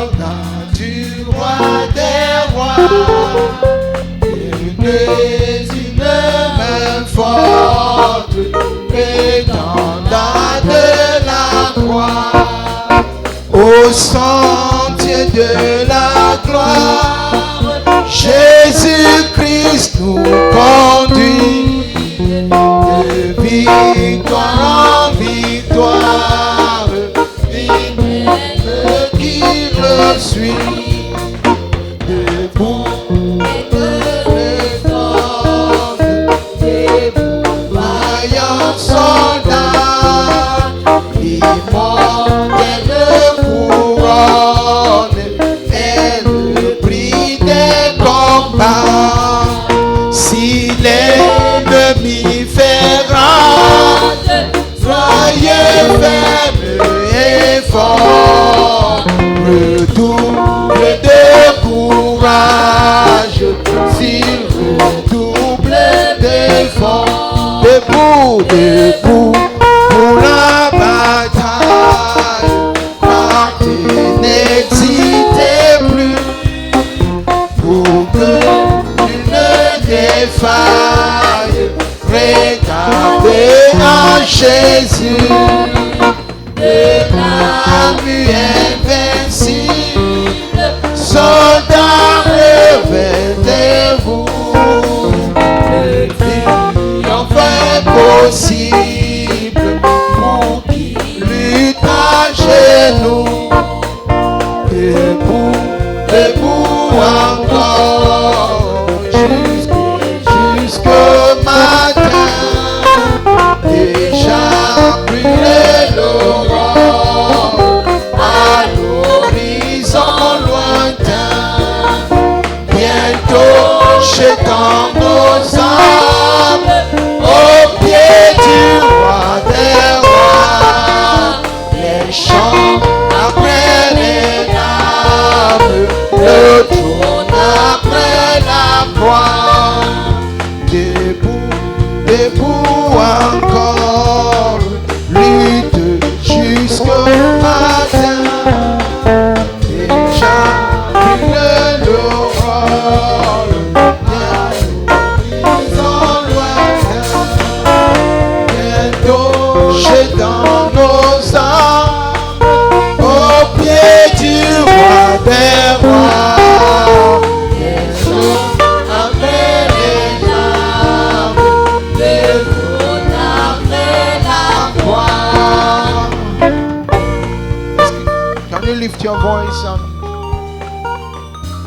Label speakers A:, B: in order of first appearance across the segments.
A: soldat du roi des rois. Une main forte, prétendant de la croix, au sentier de la gloire, Jésus-Christ nous conduit de victoire en victoire, il qui le suit, debout. Si l'ennemi fait rage, soyez fermes et forts, redouble de courage, s'il redouble d'efforts, debout, debout pour la bataille, partez, n'hésitez plus, pour que faille, regardez en Jésus, de l'armée invincible, soldats, réveillez-vous, le triomphe possible, pour qui lutte à genoux, debout, debout encore. Jusqu'au matin, déjà brûlé l'aurore, à l'horizon lointain, bientôt jetant nos âmes au pied du roi des rois, les chants après les larmes, le trône après la croix. Debout encore, lutte jusqu'au matin, déjà brûle l'aurore, l'horizon lointain, bientôt jetant nos âmes au pied du roi des rois. Lift your voice and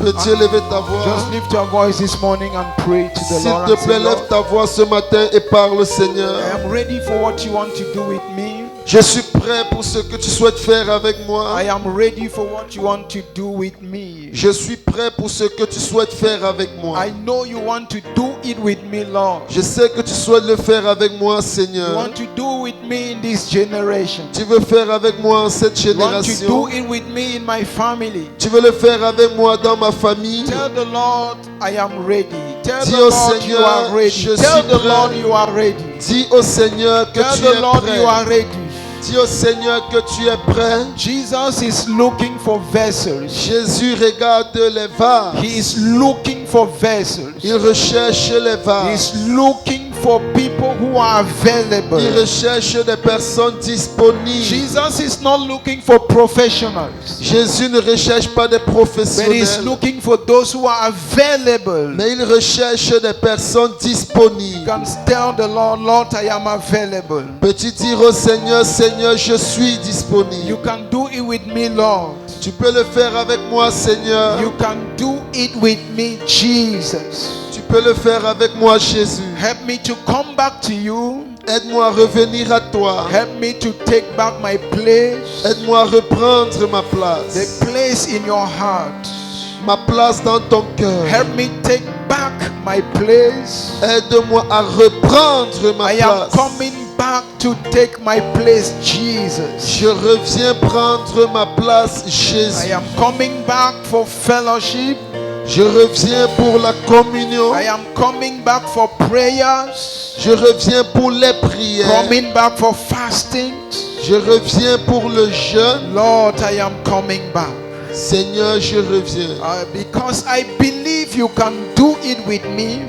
B: peux-tu élever ta voix?
A: just lift your voice this morning and pray to the
B: S'il
A: Lord.
B: te
A: And say,
B: plaît, lève
A: Lord,
B: ta voix ce matin et parle, Seigneur.
A: I am ready for what you want to do with me.
B: Je suis prêt pour ce que tu souhaites faire avec moi.
A: I am ready for what you want to do with me.
B: Je suis prêt pour ce que tu souhaites faire avec moi.
A: I know you want to do it with me, Lord.
B: Je sais que tu souhaites le faire avec moi,
A: You
B: Seigneur.
A: want to do with me in this generation.
B: Tu veux faire avec moi en cette
A: You want to
B: génération.
A: do it with me in my family.
B: Tu veux le faire avec moi dans ma famille.
A: Tell the Lord I am ready. Tell
B: Dis
A: the
B: au
A: Lord you
B: Seigneur,
A: are ready.
B: je
A: Tell
B: suis
A: the
B: prêt.
A: Lord you are ready.
B: Dis au Seigneur que
A: Tell
B: tu
A: the
B: es
A: Lord you are
B: prêt.
A: ready.
B: Dis au Seigneur que tu es prêt.
A: Jesus is looking for vessels.
B: Jésus regarde les vases.
A: He is looking for vessels.
B: Il recherche les
A: He
B: vases.
A: is looking for people who are available.
B: Il recherche des personnes disponibles.
A: Jesus is not looking for professionals,
B: Jésus ne recherche pas des
A: but he is
B: professionnels,
A: looking for those who are available.
B: mais il recherche des personnes
A: You
B: disponibles.
A: can tell the Lord, Lord, I am available.
B: Peux-tu dire au Seigneur, Seigneur, je suis
A: You
B: disponible.
A: can do it with me, Lord.
B: Tu peux le faire avec moi, Seigneur.
A: You can do it with me, Jesus.
B: Tu peux le faire avec moi, Jésus.
A: Help me to come back to you.
B: Aide-moi à revenir à toi.
A: Help me to take back my place.
B: Aide-moi à reprendre ma place.
A: The place in your heart.
B: Ma place dans ton cœur.
A: Help me take back my place.
B: Aide-moi à reprendre ma
A: I am
B: place.
A: coming back to take my place, Jesus.
B: Je reviens prendre ma place,
A: I
B: Jésus.
A: am coming back for fellowship.
B: Je reviens pour la communion.
A: I am coming back for prayers.
B: Je reviens pour les prières.
A: Coming back for fasting.
B: Je reviens pour le jeûne.
A: Lord, I am coming back.
B: Seigneur, je reviens.
A: Because I believe you can do it with me.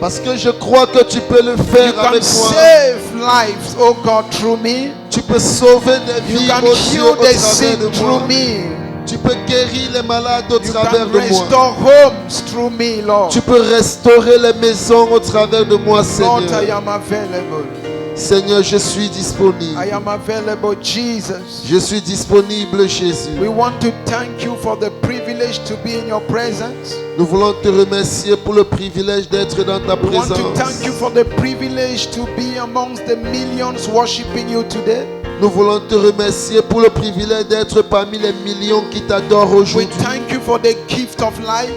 B: Parce que je crois que tu peux le
A: You
B: faire
A: can
B: avec moi.
A: save lives, oh God, through me.
B: Tu peux sauver des
A: You
B: vies,
A: can
B: oh Dieu,
A: heal
B: au
A: the
B: travers
A: sick
B: de
A: through
B: moi.
A: me.
B: Tu peux guérir les malades au
A: You
B: travers
A: can
B: de moi.
A: restore homes through me, Lord.
B: Tu peux restaurer les maisons au travers de moi,
A: Lord, I
B: Seigneur.
A: am available.
B: Seigneur, je suis
A: I
B: disponible.
A: am available, Jesus.
B: Je suis disponible, Jésus.
A: We want to thank you for the privilege to be in your presence.
B: Nous voulons te remercier pour le privilège d'être dans ta
A: We want to
B: présence.
A: thank you for the privilege to be amongst the millions worshiping you today.
B: Nous voulons te remercier pour le privilège d'être parmi les millions qui t'adorent
A: We
B: aujourd'hui.
A: thank you for the gift of life.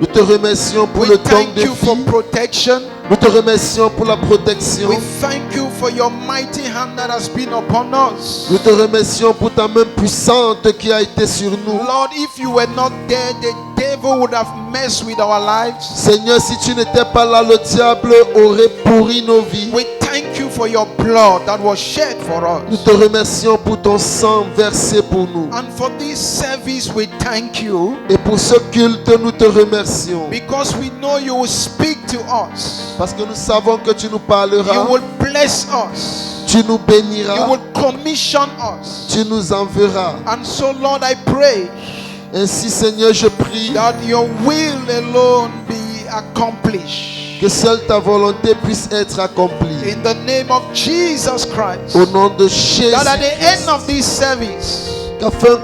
B: Nous te remercions pour
A: We
B: le don
A: thank
B: de
A: you for
B: vie.
A: protection.
B: Nous te remercions pour la protection.
A: We thank you for your mighty hand that has been upon us.
B: Nous te remercions pour ta main puissante qui a été sur nous.
A: Lord, if you were not there, the devil would have messed with our lives.
B: Seigneur, si tu n'étais pas là, le diable aurait pourri nos vies.
A: We thank you for your blood that was shed for
B: Nous
A: us.
B: te remercions pour ton sang versé pour nous.
A: And for this service, we thank you
B: Et pour ce culte, nous te remercions.
A: because we know you will speak to us.
B: Parce que nous savons que tu nous
A: You
B: parleras,
A: will bless us.
B: tu nous
A: You
B: béniras,
A: will commission us.
B: tu nous enverras.
A: And so, Lord, I pray
B: Ainsi, Seigneur, je prie
A: that your will alone be accomplished.
B: que seule ta volonté puisse être accomplie.
A: In the name of Jesus Christ.
B: Au nom de Jésus,
A: That at the end of this service,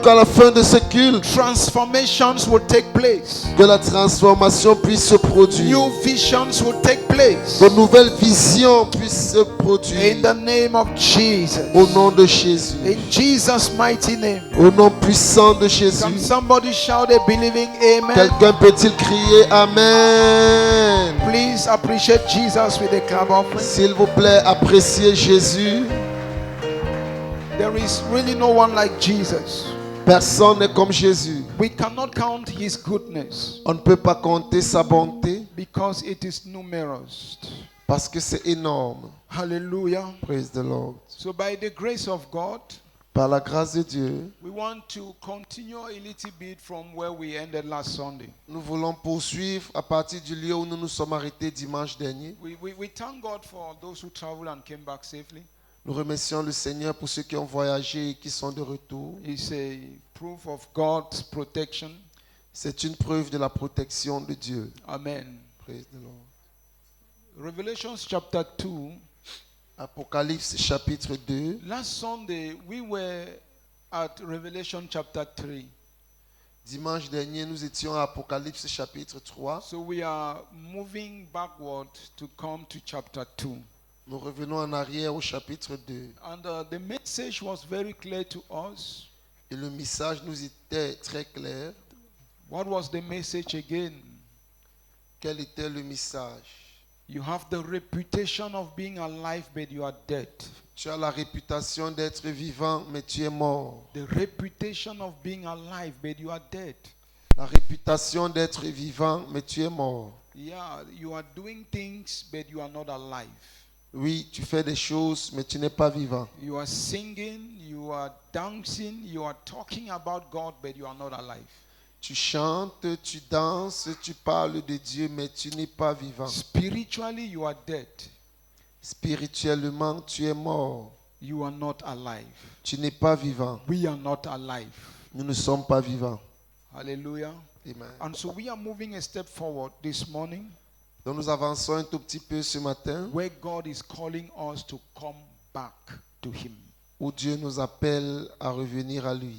B: qu'à la fin de ce culte,
A: transformations will take place.
B: que la transformation puisse se produire.
A: New visions will take place.
B: De nouvelles visions puissent se produire.
A: In the name of Jesus.
B: Au nom de Jésus.
A: In Jesus' mighty name.
B: Au nom puissant de Jésus.
A: Can somebody shout a believing amen?
B: Quelqu'un peut-il crier Amen?
A: Please appreciate Jesus with a clap offering.
B: S'il vous plaît, appréciez Jésus.
A: There is really no one like Jesus.
B: Personne n'est comme Jésus.
A: We cannot count his goodness
B: On ne peut pas compter sa bonté
A: because it is numerous.
B: parce que c'est énorme.
A: Hallelujah.
B: Praise the Lord.
A: So by the grace of God,
B: Par la grâce de Dieu,
A: we want to continue a little bit from where we ended last Sunday.
B: nous voulons poursuivre à partir du lieu où nous nous sommes arrêtés dimanche dernier.
A: We thank God for those who traveled and came back safely.
B: Nous remercions le Seigneur pour ceux qui ont voyagé et qui sont de retour.
A: It's a proof of God's protection.
B: C'est une preuve de la protection de Dieu.
A: Amen.
B: Praise the Lord.
A: Revelation chapter 2.
B: Apocalypse chapitre 2.
A: Last Sunday, we were at Revelation chapter 3.
B: Dimanche dernier, nous étions à Apocalypse chapitre 3.
A: So we are moving backward to come to chapter 2.
B: Nous revenons en arrière au chapitre 2.
A: And the message was very clear to us.
B: Et le message nous était très clair.
A: What was the message again?
B: Quel était le message?
A: You have the reputation of being alive, but you are dead.
B: Tu as la réputation d'être vivant, mais tu es mort.
A: The reputation of being alive, but you are dead.
B: La réputation d'être vivant, mais tu es mort.
A: Yeah, you are doing things, but you are not alive.
B: Oui, tu fais des choses, mais tu n'es pas vivant.
A: You are singing, you are dancing, you are talking about God, but you are not alive.
B: Tu chantes, tu danses, tu parles de Dieu, mais tu n'es pas vivant.
A: Spiritually, you are dead.
B: Spirituellement, tu es mort.
A: You are not alive.
B: Tu n'es pas vivant.
A: We are not alive.
B: Nous ne sommes pas vivants.
A: Hallelujah.
B: Amen.
A: And so we are moving a step forward this morning
B: Donc nous avançons un tout petit peu ce matin
A: where God is calling us to come back to Him.
B: où Dieu nous appelle à revenir à lui.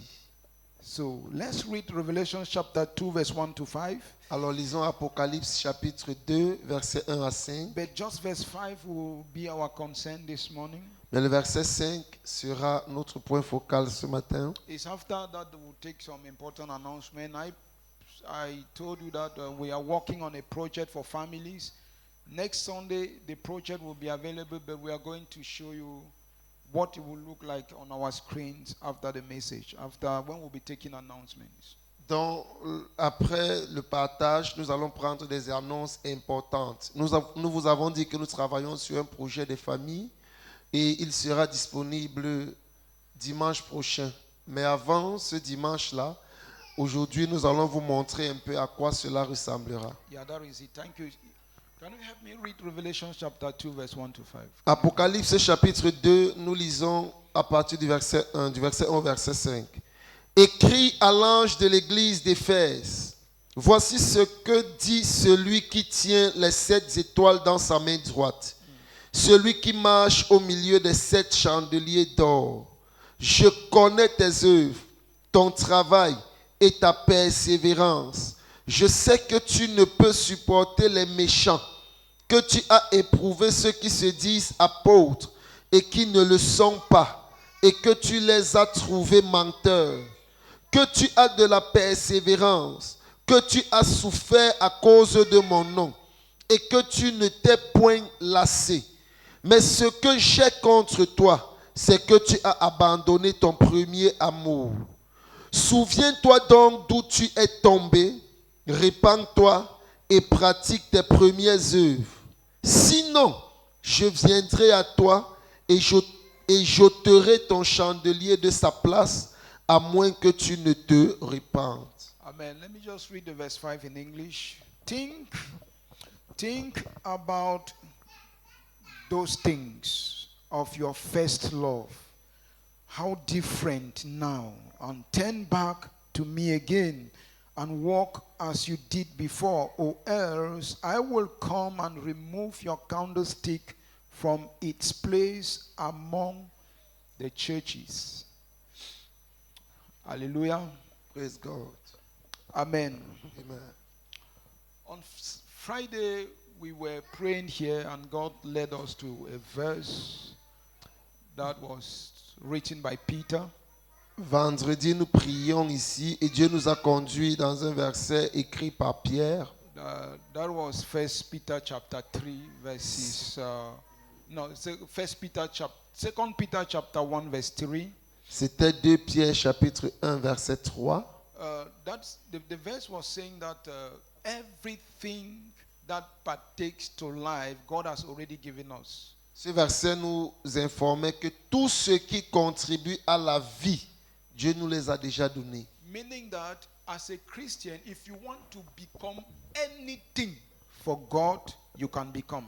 A: So let's read Revelation chapter 2, verse 1 to 5.
B: Alors lisons Apocalypse chapitre 2, versets 1 à 5.
A: But just verse 5 will be our concern this morning.
B: Mais le verset 5 sera notre point focal ce matin.
A: It's after that we'll take some important announcement. I told you that we are working on a project for families. Next Sunday, the project will be available, but we are going to show you what it will look like on our screens after the message, after when we'll be taking announcements.
B: Donc, après le partage, nous allons prendre des annonces importantes. Nous vous avons dit que nous travaillons sur un projet de famille et il sera disponible dimanche prochain. Mais avant ce dimanche-là, Aujourd'hui, nous allons vous montrer un peu à quoi cela ressemblera.
A: Yeah, that is it. Thank you. Can you help me read Revelation chapter 2, verse 1 to 5?
B: Apocalypse chapitre 2, nous lisons à partir du verset 1 au verset 5. Écrit à l'ange de l'église d'Éphèse, voici ce que dit celui qui tient les 7 étoiles dans sa main droite, celui qui marche au milieu des 7 chandeliers d'or. Je connais tes œuvres, ton travail et ta persévérance. Je sais que tu ne peux supporter les méchants, que tu as éprouvé ceux qui se disent apôtres et qui ne le sont pas, et que tu les as trouvés menteurs, que tu as de la persévérance, que tu as souffert à cause de mon nom, et que tu ne t'es point lassé. Mais ce que j'ai contre toi, c'est que tu as abandonné ton premier amour. Souviens-toi donc d'où tu es tombé, répands-toi et pratique tes premières œuvres. Sinon, je viendrai à toi et j'ôterai ton chandelier de sa place, à moins que tu ne te répandes.
A: Amen. Let me just read the verse 5 in English. Think about those things of your first love. How different now. And turn back to me again and walk as you did before, or else I will come and remove your candlestick from its place among the churches. Hallelujah.
B: Praise God.
A: Amen.
B: Amen.
A: On Friday, we were praying here, and God led us to a verse that was written by Peter.
B: Vendredi, nous prions ici et Dieu nous a conduits dans un verset écrit par Pierre.
A: That was 1 Peter chapter 3 verses. Second Peter chapter 1 verse 3.
B: C'était 2 Pierre chapitre 1 verset 3.
A: That's the verse was saying that everything that partakes to life, God has already given us.
B: Ce verset nous informait que tout ce qui contribue à la vie, Dieu nous les a déjà donnés.
A: Meaning that as a Christian, if you want to become anything for God, you can become.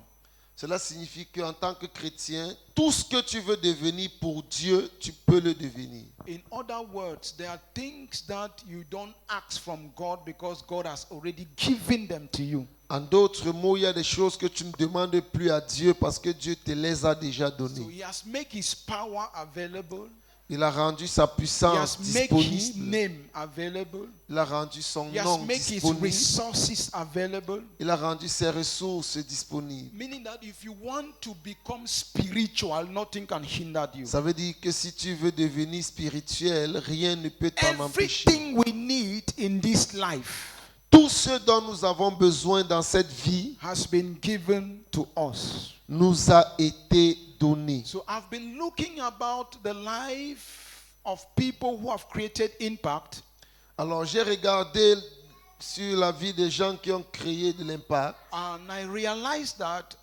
B: Cela signifie qu'en tant que chrétien, tout ce que tu veux devenir pour Dieu, tu peux le devenir.
A: In other words, there are things that you don't ask from God because God has already given them to you.
B: En d'autres mots, il y a des choses que tu ne demandes plus à Dieu parce que Dieu te les a déjà
A: So
B: données.
A: he has made his power available.
B: Il a rendu sa
A: He
B: puissance
A: has made his
B: disponible.
A: name available.
B: Il a rendu son
A: He has
B: nom
A: made his
B: disponible.
A: resources available.
B: Il a rendu ses ressources disponibles.
A: Meaning that if you want to become spiritual, nothing can hinder you.
B: Ça veut dire que si tu veux devenir spirituel, rien ne peut t'en empêcher.
A: Everything we need in this life
B: Tout ce dont nous avons besoin dans cette vie
A: has been given to us.
B: nous a été donné.
A: So I've been looking about the life of people who have created impact.
B: Alors j'ai regardé sur la vie des gens qui ont créé de l'impact.
A: And I realized that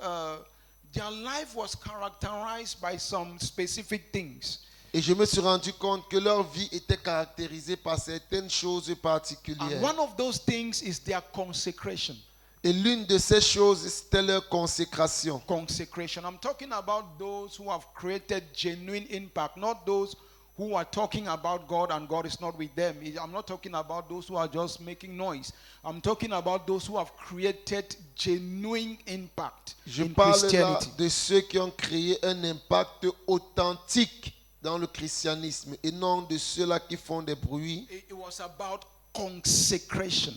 A: their life was characterized by some specific things.
B: Et je me suis rendu compte que leur vie était caractérisée par certaines choses
A: And
B: particulières.
A: one of those things is their consecration.
B: Et l'une de ces choses, c'était leur consécration.
A: Consecration. I'm talking about those who have created genuine impact, not those who are talking about God and God is not with them. I'm not talking about those who are just making noise. I'm talking about those who have created genuine impact
B: Je
A: in
B: parle là
A: Christianity.
B: de ceux qui ont créé un impact authentique dans le christianisme et non de ceux-là qui font des bruits.
A: It was about consecration.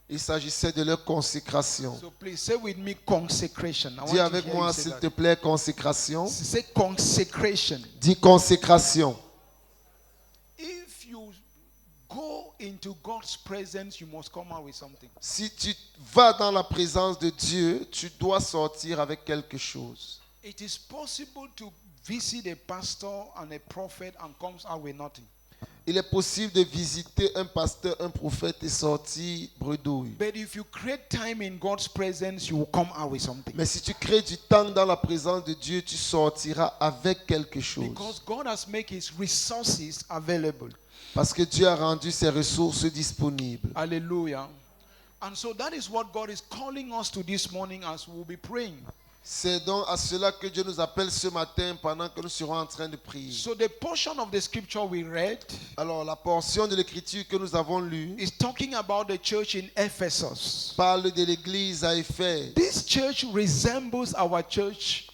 B: Il s'agissait de leur consécration.
A: So please say with me consecration. I want
B: Dis
A: to
B: avec
A: hear
B: moi,
A: you say
B: s'il
A: that.
B: te plaît, consécration.
A: Say consecration.
B: Dis consécration.
A: If you go into God's presence, you must come out with something.
B: Si tu vas dans la présence de Dieu, tu dois sortir avec quelque chose.
A: It is possible to visit a pastor and a prophet and comes out with nothing.
B: Il est possible de visiter un pasteur, un prophète et sortir bredouille.
A: But if you create time in God's presence, you will come out with something.
B: Mais si tu crées du temps dans la présence de Dieu, tu sortiras avec quelque chose.
A: Because God has made his resources available.
B: Parce que Dieu a rendu ses ressources disponibles.
A: Hallelujah. And so that is what God is calling us to this morning as we will be praying.
B: C'est donc à cela que Dieu nous appelle ce matin pendant que nous serons en train de prier.
A: So the portion of the scripture we read
B: Alors la portion de l'écriture que nous avons lue
A: is talking about the church in Ephesus.
B: parle de l'église à Éphèse.
A: This church resembles our church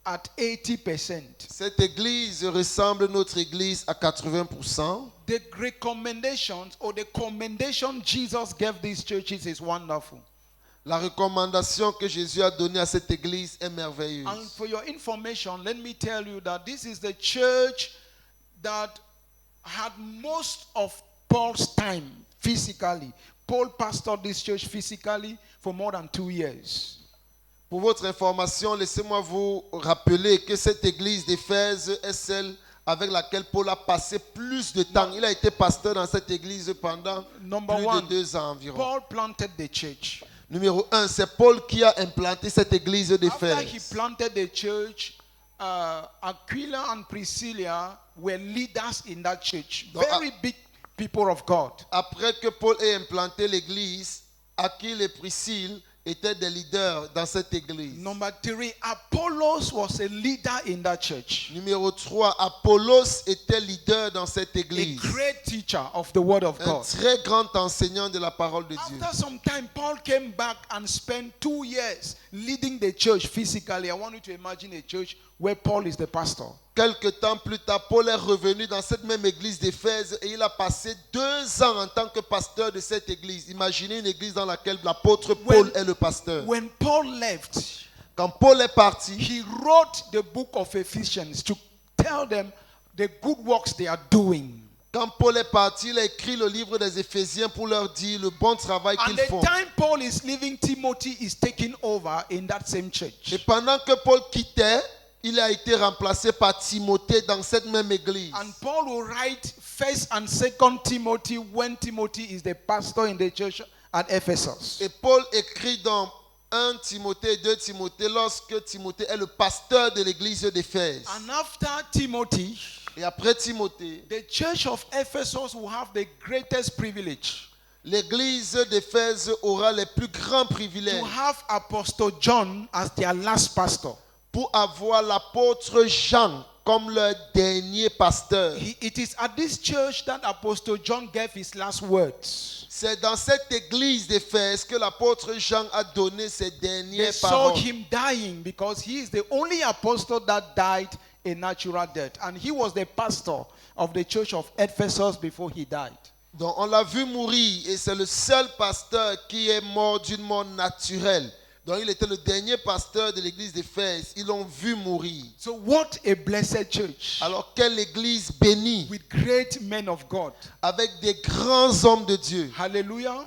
A: at 80%.
B: Cette église ressemble à notre église à 80%.
A: The recommendations or the commendation Jesus gave these churches is wonderful.
B: La recommandation que Jésus a donnée à cette église est
A: And
B: merveilleuse.
A: for your information, let me tell you that this is the church that had most of Paul's time physically. Paul pastored this church physically for more than 2 years.
B: Pour votre information, laissez-moi vous rappeler que cette église d'Éphèse est celle avec laquelle Paul a passé plus de temps. Il a été pasteur dans cette église pendant
A: Number
B: plus
A: one,
B: de 2 ans environ.
A: Paul planted the church.
B: Numéro 1, c'est Paul qui a implanté cette église
A: After he
B: d'Éphèse.
A: planted the church, Aquila and Priscilla were leaders in that church.
B: Donc,
A: Very big people of God.
B: Après que Paul ait implanté l'église, Aquile et Priscille étaient des leaders dans cette église.
A: Number 3, Apollos was a leader in that church.
B: Numéro 3, Apollos était leader dans cette
A: A
B: église.
A: great teacher of the word of
B: Un
A: God.
B: très grand enseignant de la parole de Dieu.
A: After some time, Paul came back and spent 2 years leading the church physically. I want you to imagine a church where Paul is the pastor.
B: Quelque temps plus tard, Paul est revenu dans cette même église d'Éphèse et il a passé 2 ans en tant que pasteur de cette église. Imaginez une église dans laquelle l'apôtre Paul est le pasteur.
A: When Paul left,
B: Quand Paul est parti,
A: he wrote the book of Ephesians to tell them the good works they are doing.
B: quand Paul est parti, il a écrit le livre des Éphésiens pour leur dire le bon travail
A: And
B: qu'ils
A: the
B: font.
A: time Paul is leaving, Timothy is taking over in that same
B: Et
A: church.
B: pendant que Paul quittait, il a été remplacé par Timothée dans cette même église.
A: And Paul will write 1st and 2nd Timothy when Timothy is the pastor in the church at Ephesus.
B: Et Paul écrit dans 1 Timothée et 2 Timothée lorsque Timothée est le pasteur de l'église d'Éphèse.
A: And after Timothy,
B: Et après Timothée,
A: the church of Ephesus will have the greatest privilege
B: l'église d'Éphèse aura les plus grands privilèges
A: to have Apostle John as their last pastor.
B: pour avoir l'apôtre Jean comme leur dernier pasteur.
A: It is at this church that Apostle John gave his last words.
B: C'est dans cette église d'Éphèse que l'apôtre Jean a donné ses
A: They
B: dernières
A: saw
B: paroles.
A: him dying because he is the only apostle that died a natural death. And he was the pastor of the church of Ephesus before he died.
B: Donc on l'a vu mourir et c'est le seul pasteur qui est mort d'une mort naturelle. Donc il était le dernier pasteur de l'église d'Éphèse. Ils l'ont vu mourir.
A: So what a blessed church
B: Alors quelle église bénie
A: with great men of God.
B: avec des grands hommes de Dieu.
A: Hallelujah.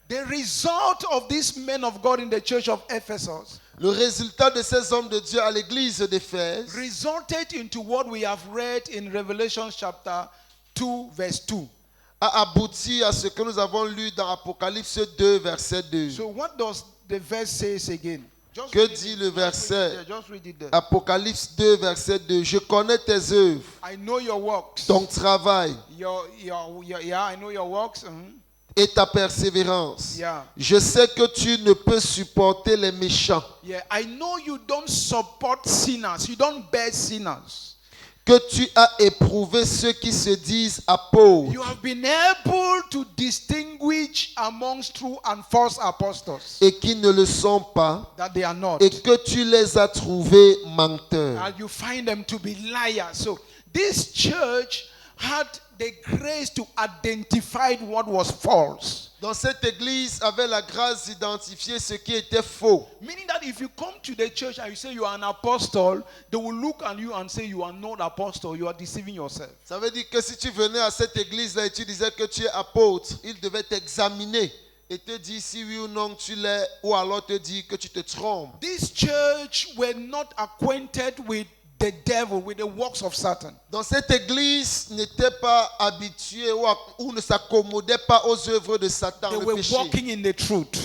A: The result of these men of God in the church of Ephesus
B: Le résultat de ces hommes de Dieu à l'église d'Éphèse
A: resulted into what we have read in Revelation chapter 2 verse 2.
B: a abouti à ce que nous avons lu dans Apocalypse 2, verset 2.
A: So what does the verse say again? Just
B: Que
A: read
B: dit
A: it.
B: le verset?
A: Just read it there.
B: Apocalypse 2, verset 2. Je connais tes œuvres,
A: I know your works.
B: ton travail
A: Yeah, I know your works.
B: et ta persévérance.
A: Yeah.
B: Je sais que tu ne peux supporter les méchants,
A: Yeah, I know you don't support sinners. You don't bear sinners.
B: que tu as éprouvé ceux qui se disent apôtres
A: You have been able to distinguish amongst true and false apostles
B: et qui ne le sont pas,
A: that they are not.
B: et que tu les as trouvés menteurs.
A: And you find them to be liars. So this church had the grace to identify what was false.
B: Dans cette église avait la grâce d'identifier ce qui était faux.
A: Meaning that if you come to the church and you say you are an apostle, they will look at you and say you are not apostle. You are deceiving yourself.
B: Ça veut dire que si tu venais à cette église-là et tu disais que tu es apôtre, il devait t'examiner et te dire si oui ou non tu l'es, ou alors te dire que tu te trompes.
A: This church were not acquainted with the devil, with the works of Satan.
B: Dans cette église n'était pas habituée ou ne s'accommodait pas aux œuvres de Satan,
A: They
B: le
A: were
B: péché.
A: walking in the truth.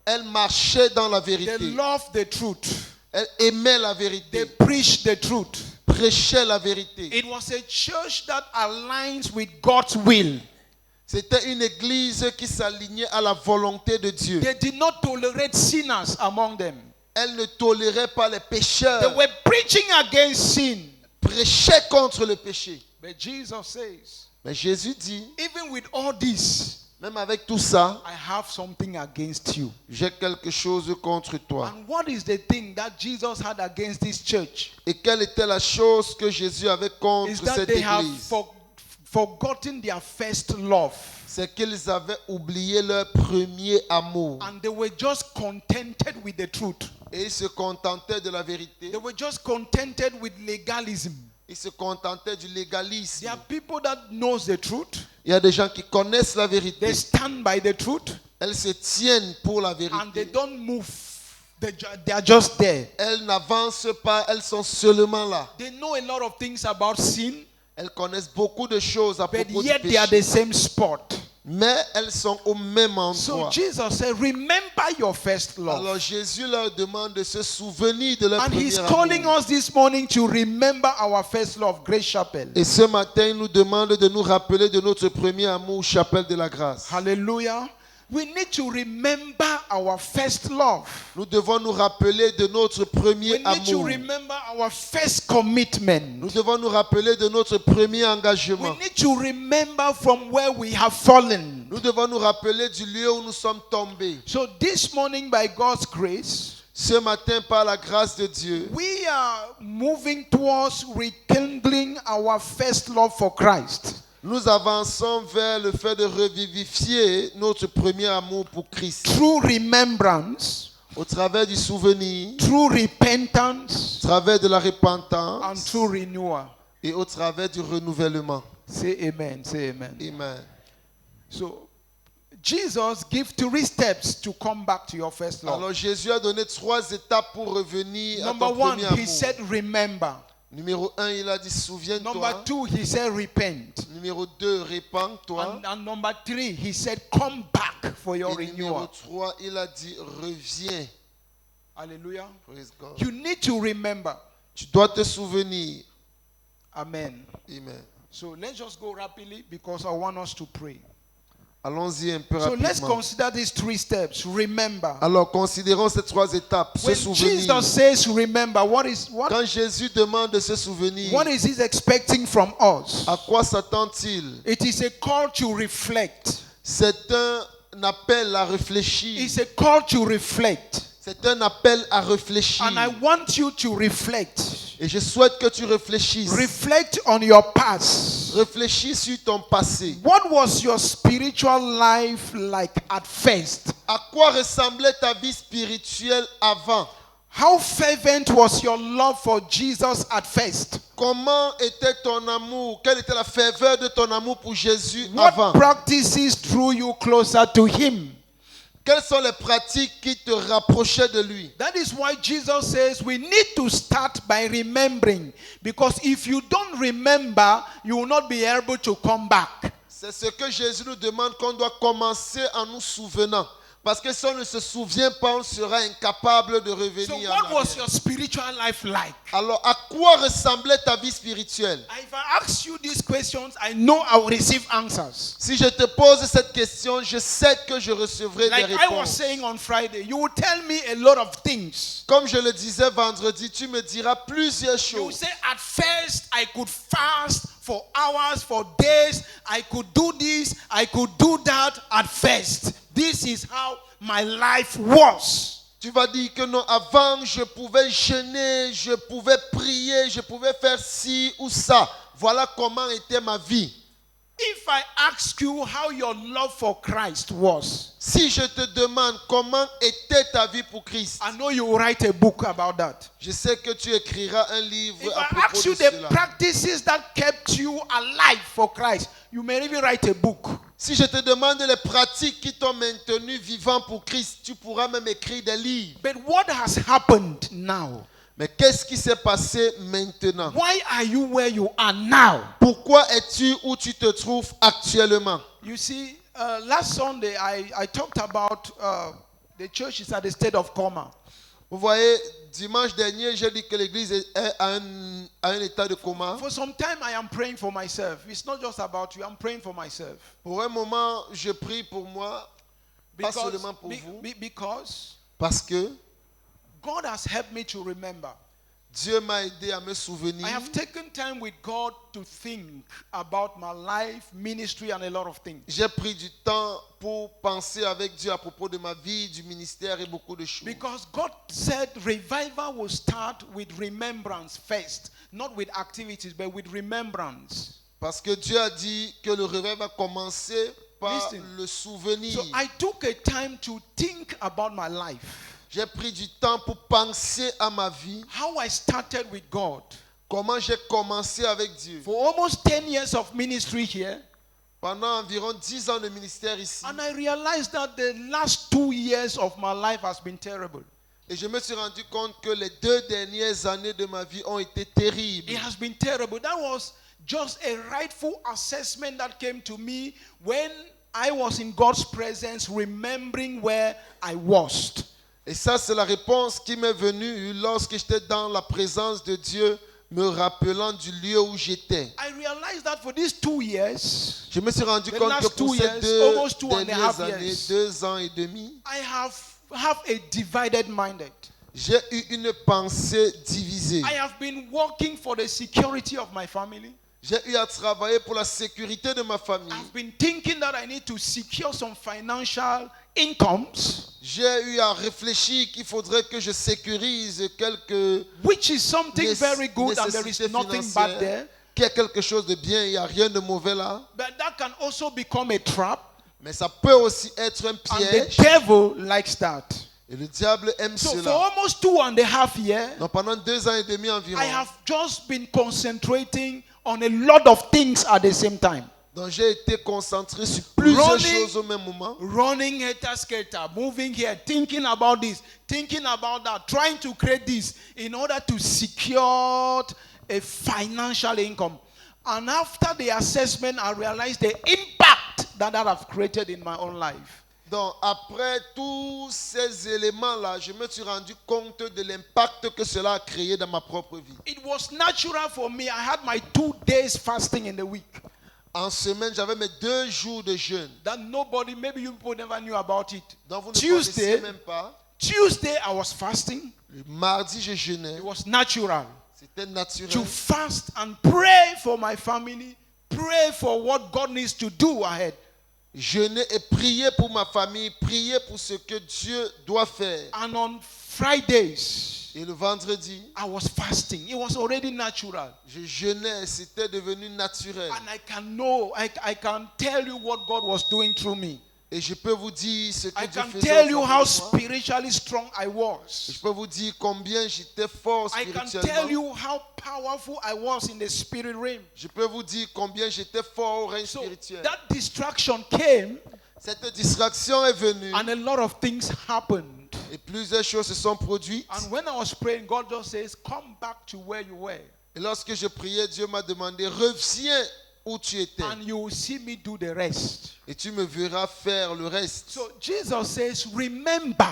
B: Elle marchait dans la
A: They
B: vérité.
A: loved the truth.
B: Elle aimait la
A: They
B: vérité.
A: preached the truth.
B: prêchait la vérité.
A: It was a church that aligns with God's will.
B: C'était une église qui s'alignait à la volonté de Dieu.
A: They did not tolerate sinners among them.
B: Elle ne tolérait pas les
A: They
B: pécheurs.
A: were preaching against sin.
B: Prêchait contre le péché.
A: But Jesus says,
B: Mais Jésus dit,
A: even with all this,
B: même avec tout ça,
A: I have something against you.
B: j'ai quelque chose contre toi.
A: And what is the thing that Jesus had against this church?
B: Et quelle était la chose que Jésus avait contre
A: Is that
B: cette
A: they have
B: église?
A: forgotten their first love.
B: C'est qu'ils avaient oublié leur premier amour.
A: And they were just contented with the truth.
B: Et ils se contentaient de la vérité.
A: They were just contented with legalism.
B: Ils se contentaient du légalisme.
A: There are people that knows the truth.
B: Il y a des gens qui connaissent la
A: They
B: vérité.
A: stand by the truth.
B: Elles se tiennent pour la
A: And they
B: vérité.
A: don't move. They are just there.
B: Elles n'avancent pas, elles sont seulement là.
A: They know a lot of things about sin,
B: Elles connaissent beaucoup de choses à
A: but
B: propos du
A: yet they are the
B: péché.
A: same spot.
B: Mais elles sont au même
A: So
B: endroit.
A: Jesus said, remember your first love.
B: Alors Jésus leur demande de se souvenir de leur
A: And he's
B: premier
A: calling
B: amour.
A: us this morning to remember our first love, Grace Chapel.
B: Et ce matin, il nous demande de nous rappeler de notre premier amour, Chapelle de la Grâce.
A: Hallelujah. We need to remember our first love.
B: Nous devons nous rappeler de notre
A: We
B: premier
A: need to
B: amour.
A: remember our first commitment.
B: Nous devons nous rappeler de notre premier
A: We
B: engagement.
A: need to remember from where we have fallen.
B: Nous devons nous rappeler du lieu où nous sommes tombés.
A: So this morning, by God's grace,
B: Ce matin, par la grâce de Dieu,
A: we are moving towards rekindling our first love for Christ.
B: nous avançons vers le fait de revivifier notre premier amour pour Christ.
A: Through remembrance,
B: Au travers du souvenir,
A: through repentance,
B: au travers de la
A: and
B: repentance
A: through renewal.
B: et au travers du renouvellement.
A: Say amen. Say amen.
B: Amen.
A: So, Jesus gives 3 steps to come back to your first love.
B: Alors Jésus a donné 3 étapes pour revenir à
A: Number
B: ton
A: 1,
B: premier
A: he
B: amour.
A: said, remember.
B: Numéro 1, il a dit
A: Number
B: souviens-toi.
A: 2, he said, repent.
B: Numéro 2, répands-toi.
A: And number 3, he said, come back for your
B: Et numéro
A: renewal.
B: 3, il a dit reviens.
A: Hallelujah.
B: Praise God.
A: You need to remember.
B: Tu dois te souvenir.
A: Amen.
B: Amen.
A: So let's just go rapidly because I want us to pray.
B: Allons-y un peu
A: So let's
B: rapidement.
A: consider these 3 steps. Remember.
B: Alors considérons ces 3 étapes. Se
A: When
B: souvenir.
A: Jesus says remember, what
B: Quand Jésus demande de se souvenir,
A: is he expecting from us?
B: à quoi s'attend-il?
A: It is a call to reflect.
B: C'est un appel à réfléchir.
A: It's a call to reflect.
B: C'est un appel à réfléchir.
A: And I want you to reflect.
B: Et je souhaite que tu réfléchisses.
A: Reflect on your past.
B: Réfléchis sur ton passé.
A: What was your spiritual life like at first?
B: À quoi ressemblait ta vie spirituelle avant?
A: How fervent was your love for Jesus at first?
B: Comment était ton amour? Quelle était la ferveur de ton amour pour Jésus
A: What
B: avant?
A: practices drew you closer to him?
B: Quelles sont les pratiques qui te rapprochaient de lui?
A: That is why Jesus says we need to start by remembering. Because if you don't remember, you will not be able to come back.
B: C'est ce que Jésus nous demande qu'on doit commencer en nous souvenant. Parce que si on ne se souvient pas, on sera incapable de
A: So
B: revenir en
A: what was
B: arrière.
A: your spiritual life like?
B: Alors, à quoi ressemblait ta vie spirituelle?
A: If I ask you these questions, I know I will receive answers.
B: Si je te pose cette question, je sais que je recevrai
A: Like
B: des
A: I was
B: réponses.
A: saying on Friday, you will tell me a lot of things.
B: Comme je le disais vendredi, tu me diras plusieurs
A: You will
B: choses.
A: say, at first, I could fast for hours, for days. I could do this, I could do that at first. This is how my life was.
B: Tu vas dire que non, avant je pouvais jeûner, je pouvais prier, je pouvais faire ci ou ça. Voilà comment était ma vie.
A: If I ask you how your love for Christ was,
B: Si je te demande comment était ta vie pour Christ,
A: I know you will write a book about that.
B: je sais que tu écriras un livre
A: If
B: à
A: I
B: propos
A: ask
B: de
A: you the
B: cela.
A: practices that kept you alive for Christ, you may even write a book.
B: Si je te demande les pratiques qui t'ont maintenu vivant pour Christ, tu pourras même écrire des livres.
A: But what has happened now?
B: Mais qu'est-ce qui s'est passé maintenant?
A: Why are you where you are now?
B: Pourquoi es-tu où tu te trouves actuellement?
A: You see, last Sunday I talked about the church is at a state of coma.
B: Vous voyez, dimanche dernier, j'ai dit que l'église est à un état de coma.
A: For some time, I am praying for myself. It's not just about you. I'm praying for myself.
B: Pour un moment, je prie pour moi, pas
A: Because,
B: seulement pour vous,
A: because
B: parce que
A: God has helped me to remember.
B: Dieu m'a aidé à me souvenir.
A: I have taken time with God to think about my life, ministry, and a lot of things.
B: J'ai pris du temps pour penser avec Dieu à propos de ma vie, du ministère et beaucoup de choses.
A: Because God said revival will start with remembrance first, not with activities, but with remembrance.
B: Parce que Dieu a dit que le réveil va commencer par
A: Listen.
B: le souvenir.
A: So I took a time to think about my life,
B: J'ai pris du temps pour penser à ma vie,
A: how I started with God.
B: comment j'ai commencé avec Dieu.
A: For almost 10 years of ministry here,
B: Pendant environ 10 ans de ministère ici,
A: and I realized that the last 2 years of my life has been terrible.
B: et je me suis rendu compte que les 2 dernières années de ma vie ont été terribles.
A: It has been terrible. That was just a rightful assessment that came to me when I was in God's presence, remembering where I was.
B: Et ça, c'est la réponse qui m'est venue lorsque j'étais dans la présence de Dieu, me rappelant du lieu où j'étais.
A: I realized that for these 2 years,
B: Je me suis rendu
A: The
B: compte que
A: last
B: pour
A: 2
B: ces
A: years,
B: 2
A: almost 2.5
B: dernières années,
A: years,
B: 2 ans et demi,
A: I have a divided minded.
B: j'ai eu une pensée divisée.
A: I have been working for the security of my family.
B: J'ai eu à travailler pour la sécurité de ma famille.
A: I've been thinking that I need to secure some financial incomes,
B: J'ai eu à réfléchir qu'il faudrait que je sécurise quelques
A: which is something very good and there is
B: nécessités
A: nothing bad there.
B: financières, qu'il y a quelque chose de bien, il n'y a rien de mauvais là.
A: But that can also become a trap,
B: Mais ça peut aussi être un
A: and the
B: piège.
A: devil likes that.
B: Et le diable aime
A: So for
B: cela.
A: almost 2.5 years,
B: Donc pendant 2 ans et demi environ,
A: I have just been concentrating on a lot of things at the same time.
B: donc j'ai été concentré sur plusieurs
A: Running.
B: choses au même moment.
A: Running helter-skelter, moving here, thinking about this, thinking about that, trying to create this in order to secure a financial income. And after the assessment, I realized the impact that I've created in my own life.
B: Donc après tous ces éléments-là, je me suis rendu compte de l'impact que cela a créé dans ma propre vie.
A: It was natural for me. I had my 2 days fasting in the week.
B: En semaine, j'avais mes 2 jours de jeûne.
A: That nobody, maybe you people never knew about it.
B: Donc vous ne
A: Tuesday.
B: connaissez même pas.
A: Tuesday, I was fasting.
B: Le mardi, je jeûnais.
A: It was natural
B: C'était naturel.
A: to fast and pray for my family, pray for what God needs to do ahead.
B: Jeûner et prier pour ma famille, prier pour ce que Dieu doit faire.
A: And on Fridays,
B: Et le vendredi,
A: I was fasting. It was already natural.
B: je jeûnais, c'était devenu naturel.
A: And I can tell you what God was doing through me.
B: Et je peux vous dire ce que
A: I
B: Dieu
A: can
B: faisait
A: tell
B: au
A: you
B: travers
A: how
B: de moi.
A: spiritually strong I
B: Je
A: was.
B: peux vous dire combien j'étais fort
A: I can tell
B: spirituellement.
A: you how powerful I was in the spirit realm.
B: Je peux vous dire combien j'étais fort au règne
A: So
B: spirituel.
A: that distraction came
B: Cette distraction est venue
A: and a lot of things happened.
B: et plusieurs choses se sont produites.
A: And when I was praying, God just says, come back to where you were.
B: Et lorsque je priais, Dieu m'a demandé, reviens où tu étais.
A: And you will see me do the rest.
B: Et tu me verras faire le reste.
A: So Jesus says, remember.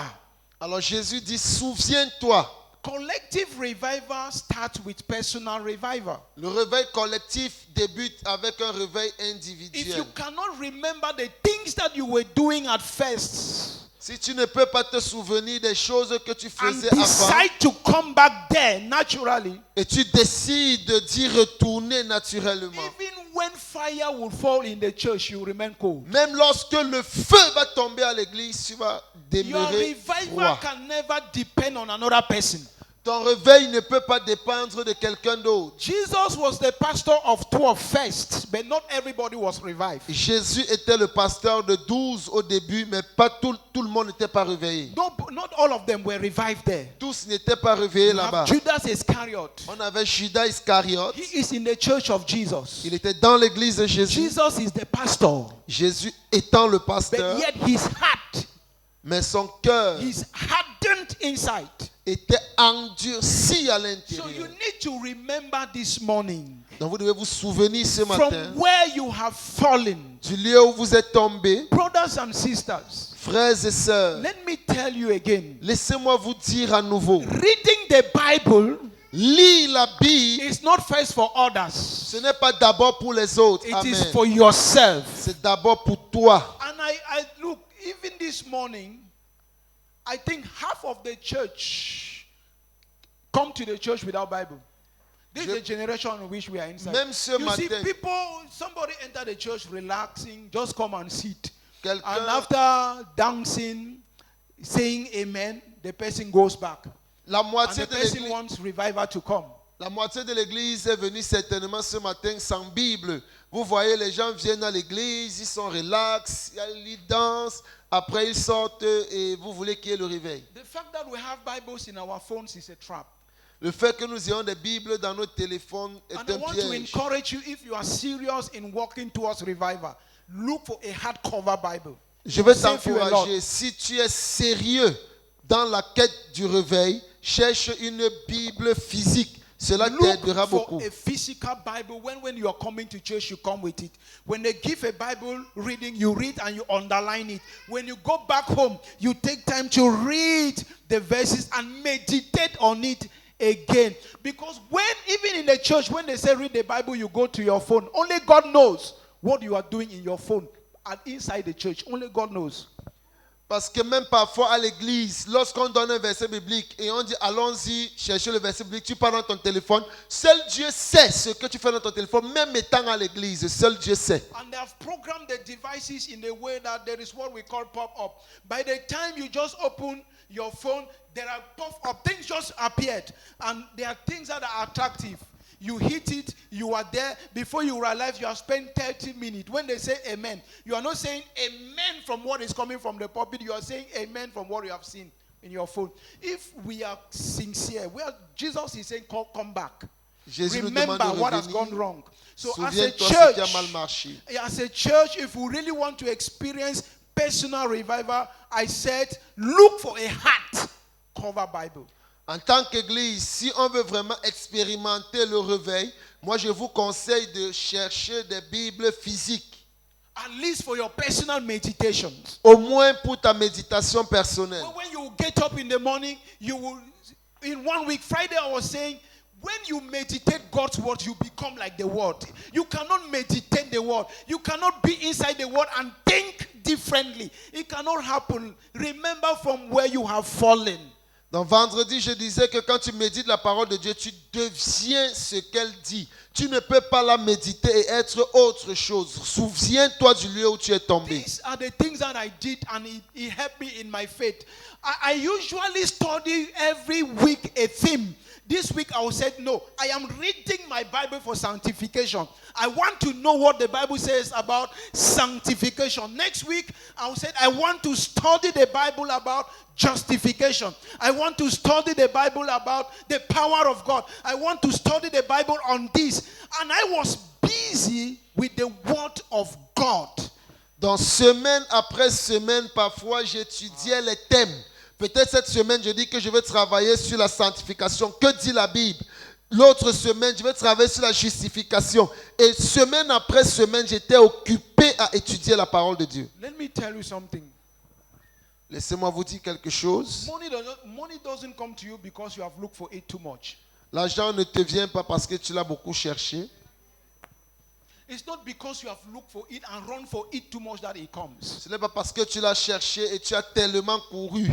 B: Alors Jésus dit, souviens-toi.
A: Collective revival starts with personal revival.
B: Le réveil collectif débute avec un réveil
A: If
B: individuel.
A: you cannot remember the things that you were doing at first
B: Si tu ne peux pas te souvenir des choses que tu
A: and
B: faisais avant
A: decide to come back there naturally,
B: et tu décides d'y retourner naturellement,
A: even when fire will fall in the church, you remain cold.
B: même lorsque le feu va tomber à l'église, tu vas
A: Your
B: demeurer
A: revival
B: froid.
A: can never depend on another person.
B: Ton réveil ne peut pas dépendre de quelqu'un d'autre.
A: Jesus was the pastor of 12 first, but not everybody was revived.
B: Jésus était le pasteur de 12 au début, mais pas tout le monde n'était pas réveillé.
A: Not all of them were revived there.
B: Tous n'étaient pas réveillés
A: You have
B: là-bas.
A: Judas Iscariot.
B: On avait Judas Iscariote.
A: He is in the church of Jesus.
B: Il était dans l'église de Jésus.
A: Jesus is the pastor,
B: Jésus étant le
A: but
B: pasteur,
A: yet his heart
B: mais son cœur
A: is hardened inside.
B: était endurci à
A: So you
B: l'intérieur.
A: need to remember this morning
B: Donc vous devez vous souvenir ce matin
A: from where you have fallen.
B: du lieu où vous êtes tombés,
A: Brothers and sisters,
B: frères et sœurs.
A: let me tell you again.
B: Laissez-moi vous dire à nouveau,
A: Reading the Bible
B: lire la Bible,
A: is not first for others.
B: ce n'est pas d'abord pour les autres.
A: It is
B: Amen.
A: for yourself.
B: C'est d'abord pour toi.
A: And I look, even this morning, I think half of the church come to the church without Bible. This is the generation in which we are inside.
B: Même ce
A: You see,
B: matin,
A: people, somebody enter the church relaxing, just come and sit. And
B: quelqu'un,
A: after dancing, saying amen, the person goes back.
B: la
A: And
B: moitié
A: the
B: de
A: person
B: l'église,
A: wants revival to come.
B: la moitié de l'église est venue certainement ce matin sans Bible. Vous voyez, les gens viennent à l'église, ils sont relax, ils dansent, après ils sortent et vous voulez qu'il y ait le réveil.
A: The fact that we have Bibles in our phones is a trap.
B: Le fait que nous ayons des Bibles dans notre téléphone est
A: And I
B: un
A: want to
B: piège.
A: encourage you, if you are serious in walking towards revival, look for a hardcover Bible.
B: Je veux
A: Save you a lot.
B: t'encourager, si tu es sérieux dans la quête du réveil, cherche une Bible physique. Cela t'aidera
A: Look for
B: beaucoup.
A: a physical Bible. When you are coming to church, you come with it. When they give a Bible reading, you read and you underline it. When you go back home, you take time to read the verses and meditate on it again. Because even in the church, when they say read the Bible, you go to your phone. Only God knows what you are doing in your phone and inside the church. Only God knows.
B: Parce que même parfois à l'église, lorsqu'on donne un verset biblique et on dit allons-y chercher le verset biblique, tu parles dans ton téléphone, seul Dieu sait ce que tu fais dans ton téléphone, même étant à l'église, seul Dieu sait.
A: And they have programmed the devices in a way that there is what we call pop-up. By the time you just open your phone, there are pop-up. Things just appeared. And there are things that are attractive. You hit it, you are there. Before you realize, you have spent 30 minutes. When they say amen, you are not saying amen from what is coming from the pulpit. You are saying amen from what you have seen in your phone. If we are sincere, Jesus is saying, come back.
B: Jésus nous
A: Remember
B: demande de
A: what has gone
B: revenir.
A: wrong. So
B: Souviens-toi ce qui a mal
A: church,
B: marché.
A: as a church, if we really want to experience personal revival, I said, look for a hard cover Bible.
B: En tant qu'église, si on veut vraiment expérimenter le réveil, moi je vous conseille de chercher des Bibles physiques.
A: At least for your personal meditations.
B: Au moins pour ta méditation personnelle.
A: When you get up in the morning, you will, in 1 week, Friday I was saying, when you meditate God's word, you become like the word. You cannot meditate the word. You cannot be inside the word and think differently. It cannot happen. Remember from where you have fallen.
B: Donc vendredi, je disais que quand tu médites la parole de Dieu, tu deviens ce qu'elle dit. Tu ne peux pas la méditer et être autre chose. Souviens-toi du lieu où tu es tombé.
A: These are the things that I did and it helped me in my faith. I usually study every week a theme. This week I said, no, I am reading my Bible for sanctification. I want to know what the Bible says about sanctification. Next week I said, I want to study the Bible about justification. I want to study the Bible about the power of God. I want to study the Bible on this. And I was busy with the word of God.
B: Donc semaine après semaine, parfois j'étudiais les thèmes. Peut-être cette semaine, je dis que je vais travailler sur la sanctification. Que dit la Bible? L'autre semaine, je vais travailler sur la justification. Et semaine après semaine, j'étais occupé à étudier la parole de Dieu.
A: Let me tell you something.
B: Laissez-moi vous dire quelque chose.
A: Money doesn't come to you because you have looked for it too much.
B: L'argent ne te vient pas parce que tu l'as beaucoup cherché.
A: It's not because you have looked for it and run for it too much that it comes.
B: Ce n'est pas parce que tu l'as cherché et tu as tellement couru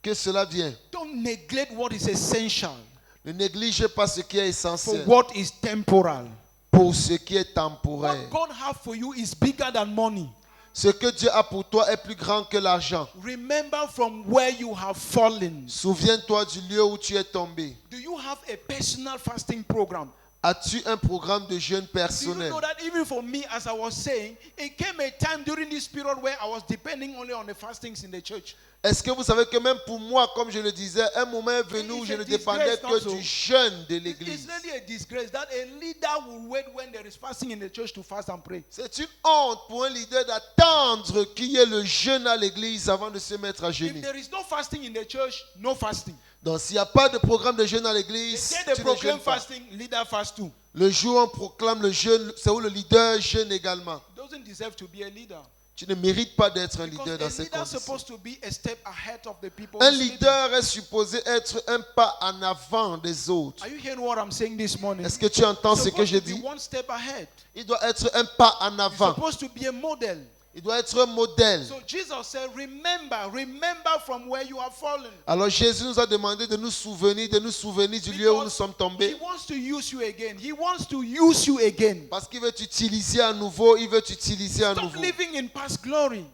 B: que cela vient.
A: Don't neglect what is essential
B: Ne négligez pas ce qui est
A: for
B: essentiel
A: what is temporal.
B: pour ce qui est temporaire.
A: What God has for you is bigger than money.
B: Ce que Dieu a pour toi est plus grand que l'argent.
A: Remember from where you have fallen.
B: Souviens-toi du lieu où tu es tombé.
A: Do you have a personal fasting program?
B: As-tu un programme de jeûne
A: Do you
B: personnel?
A: know that even for me, as I was saying, it came a time during this period where I was depending only on the fastings in the church.
B: Est-ce que vous savez que même pour moi, comme je le disais, un moment est venu où je ne dépendais que du jeûne de
A: It's
B: l'église.
A: really a disgrace that a leader will wait when there is fasting in the church to fast and pray.
B: C'est une honte pour un leader d'attendre qu'il y ait le jeûne à l'église avant de se mettre à
A: If
B: jeûner.
A: there is no fasting in the church, no fasting.
B: Donc s'il n'y a pas de programme de jeûne à
A: The
B: l'église,
A: day they
B: tu ne
A: proclaim
B: jeûnes pas.
A: fasting, leader fast too.
B: Le jour où on proclame le jeûne, c'est où le leader jeûne également.
A: Doesn't deserve to be a leader.
B: Tu ne mérites pas d'être un
A: Because
B: leader dans
A: a
B: ces
A: leader is
B: conditions.
A: supposed to be a step ahead of the people.
B: Un
A: who's leading.
B: leader est supposé être un pas en avant des autres.
A: Are you hearing what I'm saying this morning?
B: Est-ce que tu entends ce que
A: Supposed
B: je
A: to be
B: dis?
A: one step ahead.
B: Il doit être un pas en
A: You're
B: avant.
A: supposed to be a model.
B: Il doit être un modèle.
A: So Jesus said, remember from where you have fallen.
B: Alors Jésus nous a demandé de nous souvenir du lieu où nous sommes
A: He
B: tombés.
A: wants to use you again. He wants to use you again.
B: Parce qu'il veut t'utiliser à nouveau, il veut t'utiliser à
A: Stop
B: nouveau.
A: living in past glory.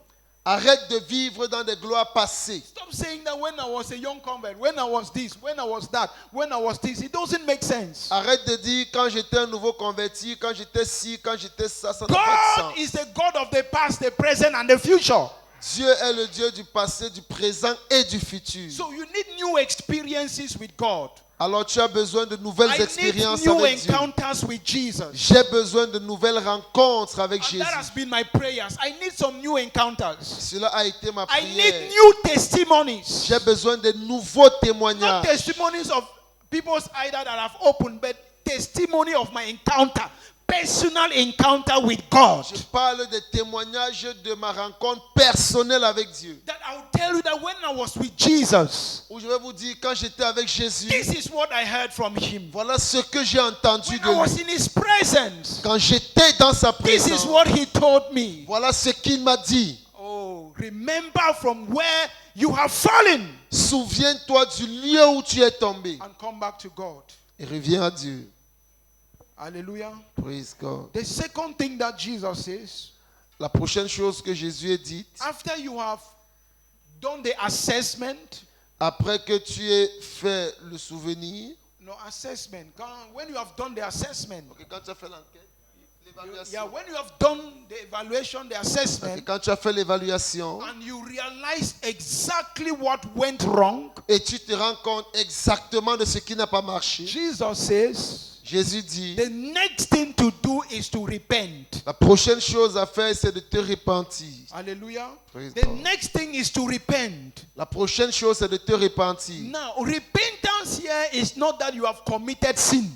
B: Arrête de vivre dans des gloires passées.
A: Stop saying that when I was a young convert, when I was this, when I was that, when I was this. It doesn't make sense.
B: Arrête de dire quand j'étais un nouveau converti, quand j'étais ci, quand j'étais ça, ça n'a pas de
A: God
B: sens.
A: is the God of the past, the present, and the future.
B: Dieu est le Dieu du passé, du présent et du futur.
A: So you need new experiences with God.
B: Alors tu as besoin de nouvelles
A: I need
B: expériences
A: new
B: avec Dieu.
A: encounters with Jesus.
B: J'ai besoin de nouvelles rencontres avec
A: And
B: Jésus.
A: that has been my prayers. I need some new encounters.
B: Cela a été ma
A: I need
B: prière.
A: new testimonies.
B: J'ai besoin de nouveaux
A: Not
B: témoignages.
A: testimonies of people's eyes that have opened, but testimony of my encounter. Personal encounter with God.
B: Je parle des témoignages de ma rencontre personnelle avec Dieu.
A: That I will tell you that when I was with Jesus,
B: Où je vais vous dire, quand j'étais avec Jésus,
A: this is what I heard from him.
B: voilà ce que j'ai entendu
A: When
B: de
A: I was
B: lui.
A: in his presence,
B: Quand j'étais dans sa
A: this is
B: présence,
A: what he told me.
B: voilà ce qu'il m'a dit.
A: Oh, remember from where you have fallen
B: Souviens-toi du lieu où tu es tombé.
A: and come back to God.
B: Et reviens à Dieu.
A: Hallelujah.
B: Praise God.
A: The second thing that Jesus says,
B: La prochaine chose que Jésus a dite,
A: after you have done the assessment,
B: après que tu aies fait le souvenir,
A: no assessment. When you have done the assessment,
B: quand tu as fait l'enquête,
A: yeah, when you have done the evaluation, the assessment,
B: quand tu as fait l'évaluation,
A: and you realize exactly what went wrong,
B: et tu te rends compte exactement de ce qui n'a pas marché,
A: Jesus says,
B: Jésus dit,
A: the next thing to do is to repent.
B: la prochaine chose à faire, c'est de te repentir.
A: Hallelujah.
B: Praise
A: The
B: God.
A: next thing is to repent.
B: La prochaine chose, c'est de te repentir.
A: Now, repentance here is not that you have committed sin.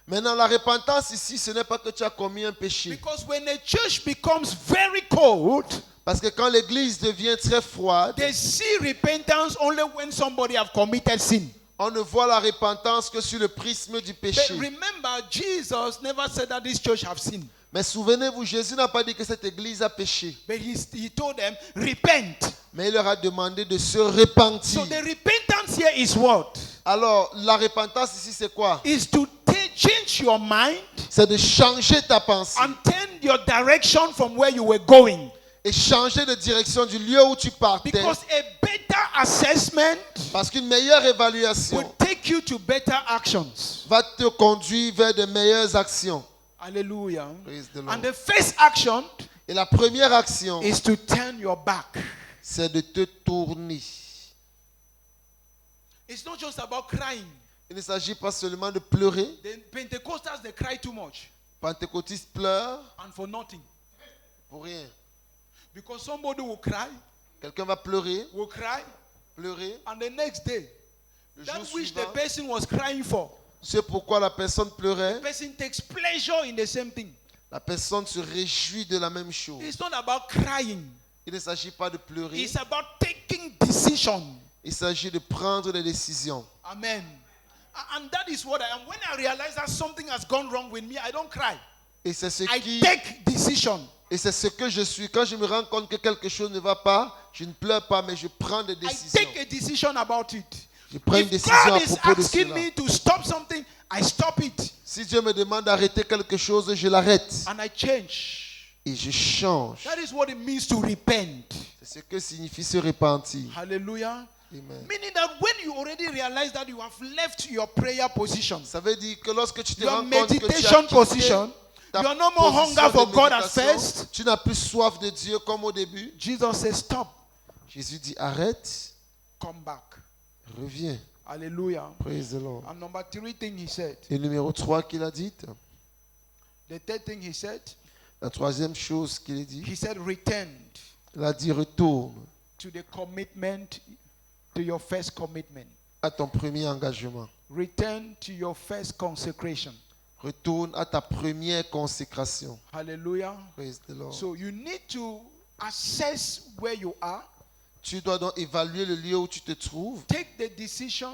B: Maintenant, la repentance ici, ce n'est pas que tu as commis un péché.
A: Because when a church becomes very cold,
B: Parce que quand l'église devient très froide,
A: they see repentance only when somebody have committed sin.
B: on ne voit la repentance que sur le prisme du
A: But
B: péché.
A: remember, Jesus never said that this church have sinned.
B: Mais souvenez-vous, Jésus n'a pas dit que cette église a péché.
A: But he told them, repent.
B: Mais il leur a demandé de se
A: So
B: repentir.
A: the repentance here is what?
B: Alors, la repentance ici, c'est quoi?
A: Is to change your mind
B: C'est de changer ta pensée
A: and turn your direction from where you were going.
B: et changer de direction du lieu où tu partais.
A: Because a better assessment
B: Parce qu'une meilleure évaluation
A: will take you to better actions.
B: va te conduire vers de meilleures actions.
A: Hallelujah.
B: Praise the Lord.
A: And the first action
B: Et la première action,
A: is to turn your back.
B: c'est de te tourner.
A: It's not just about crying.
B: Il ne s'agit pas seulement de pleurer.
A: The Pentecostals, they cry too much
B: Pentecôtistes pleurent
A: and for nothing.
B: pour rien.
A: Because somebody will cry,
B: Quelqu'un va pleurer,
A: and the next day,
B: le
A: that
B: jour
A: which the
B: suivant,
A: person was crying for,
B: c'est pourquoi la personne pleurait.
A: the person takes pleasure in the same thing.
B: La personne se réjouit de la même chose.
A: It's not about crying.
B: Il ne s'agit pas de pleurer,
A: It's about taking decision.
B: il s'agit de prendre des décisions.
A: Amen. And that is what I am. When I realize that something has gone wrong with me, I don't cry.
B: Et c'est ce
A: I
B: qui
A: take decision.
B: et c'est ce que je suis. Quand je me rends compte que quelque chose ne va pas, je ne pleure pas, mais je prends des
A: I
B: décisions.
A: take a decision about it.
B: Je prends une
A: If
B: décision
A: God
B: à
A: is
B: propos de
A: asking
B: cela.
A: me to stop something, I stop it
B: Si Dieu me demande d'arrêter quelque chose, je l'arrête.
A: and I change.
B: Et je change.
A: That is what it means to repent.
B: C'est ce que signifie se repentir.
A: Hallelujah.
B: Amen.
A: Meaning that when you already realize that you have left your prayer position,
B: Ça veut dire que lorsque tu te
A: your
B: rends compte que tu as
A: meditation
B: quitté
A: position,
B: ta
A: you are no more
B: position
A: hunger for
B: de
A: God at
B: méditation,
A: first.
B: tu n'as plus soif de Dieu comme au début.
A: Jesus says, stop,
B: Jésus dit arrête,
A: come back.
B: reviens.
A: Hallelujah.
B: Praise the Lord.
A: And number 3 thing he said,
B: Et numéro 3 qu'il a dit,
A: the third thing he said,
B: la troisième chose qu'il a dit,
A: he said, return
B: il a dit retourne
A: to the commitment, to your first commitment.
B: à ton premier engagement.
A: Return to your first consecration.
B: Retourne à ta première consécration.
A: Hallelujah.
B: Praise the Lord.
A: So you need to assess where you are,
B: Tu dois donc évaluer le lieu où tu te trouves.
A: take the decision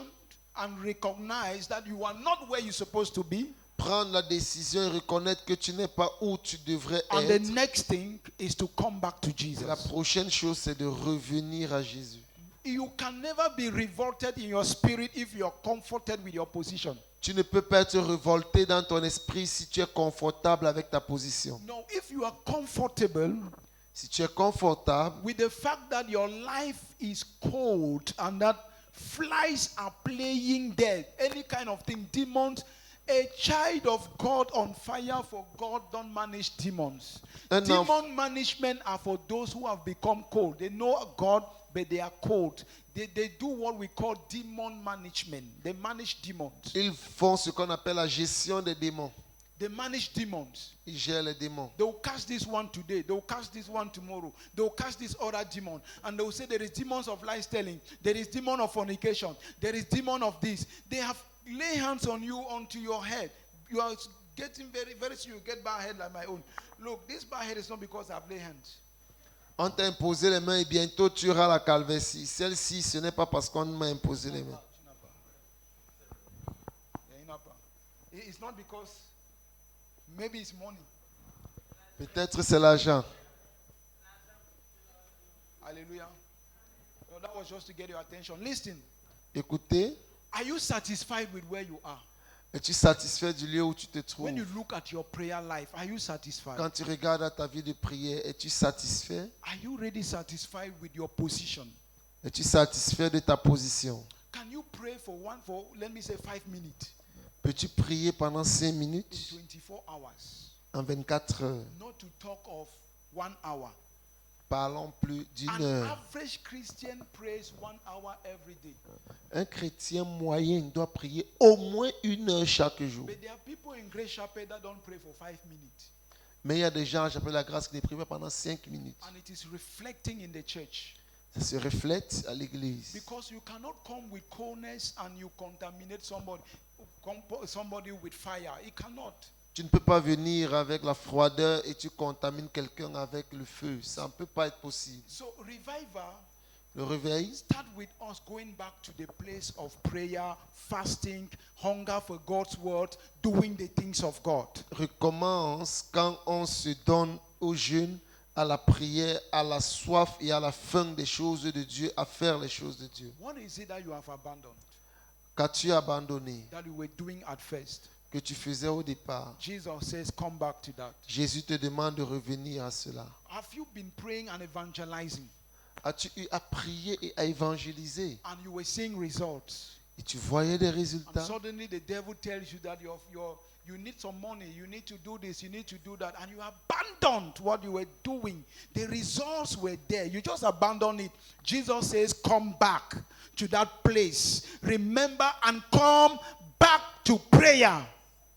A: and recognize that you are not where you're supposed to be.
B: Prendre la décision et reconnaître que tu n'es pas où tu devrais
A: And the
B: être.
A: next thing is to come back to
B: Et la
A: Jesus.
B: prochaine chose, c'est de revenir à Jésus.
A: You can never be revolted in your spirit if you are comforted with your position.
B: Tu ne peux pas être révolté dans ton esprit si tu es confortable avec ta position.
A: No, if you are comfortable
B: Si tu es confortable
A: with the fact that your life is cold and that flies are playing there, any kind of thing, demons, a child of God on fire for God don't manage demons.
B: And
A: Demon management are for those who have become cold. They know God, but they are cold. They do what we call demon management. They manage demons.
B: ils font ce qu'on appelle la gestion des démons.
A: They manage demons.
B: Ils gèrent les démons.
A: They will cast this one today. They will cast this one tomorrow. They will cast this other demon. And they will say there is demons of lies telling. There is demon of fornication. There is demon of this. They have lay hands on you onto your head. You are getting very soon you get bad head like my own. Look, this bad head is not because I've laid hands.
B: On t'a imposé les mains et bientôt tu auras la calvitie. Celle-ci, ce n'est pas parce qu'on m'a imposé les mains.
A: It's not because maybe it's money.
B: Peut-être c'est l'argent.
A: Hallelujah. No, that was just to get your attention. Listen.
B: Écoutez,
A: Are you satisfied with where you are?
B: es-tu satisfait du lieu où tu te trouves?
A: When you look at your prayer life, are you satisfied?
B: Quand tu regardes à ta vie de prière, es-tu satisfait?
A: Are you really satisfied with your position?
B: Es-tu satisfait de ta position?
A: Can you pray for let me say 5 minutes
B: Peux-tu prier pendant 5
A: in
B: minutes
A: 24 hours?
B: en 24 heures?
A: Not to talk of 1 hour.
B: Parlons plus d'une
A: An
B: heure.
A: average Christian prays 1 hour every day.
B: Un chrétien moyen doit prier au moins 1 heure chaque jour.
A: But there are people in Grace Chapel that don't pray for 5 minutes.
B: Mais il y a des gens, j'appelle la grâce, qui ne prient pas pendant 5 minutes.
A: And it is reflecting in the church.
B: Ça se reflète à l'église.
A: Because you cannot come with coldness and you contaminate somebody with fire. It cannot.
B: Tu ne peux pas venir avec la froideur et tu contamines quelqu'un avec le feu. Ça ne peut pas être possible.
A: So revival
B: Le réveil
A: start with us going back to the place of prayer, fasting, hunger for God's word, doing the things of God.
B: recommence quand on se donne au jeûne, à la prière, à la soif et à la faim des choses de Dieu, à faire les choses de Dieu.
A: What is it that you have abandoned
B: Qu'as-tu abandonné,
A: that you were doing at first?
B: que tu faisais au départ?
A: Jesus says, come back to that.
B: Jésus te demande de revenir à cela.
A: Have you been praying and evangelizing
B: As-tu eu à prier et à évangéliser
A: and you were seeing results?
B: et tu voyais des
A: And
B: résultats?
A: suddenly the devil tells you that you need some money, you need to do this, you need to do that, and you abandoned what you were doing. The results were there. You just abandoned it. Jesus says, come back to that place. Remember and come back to prayer.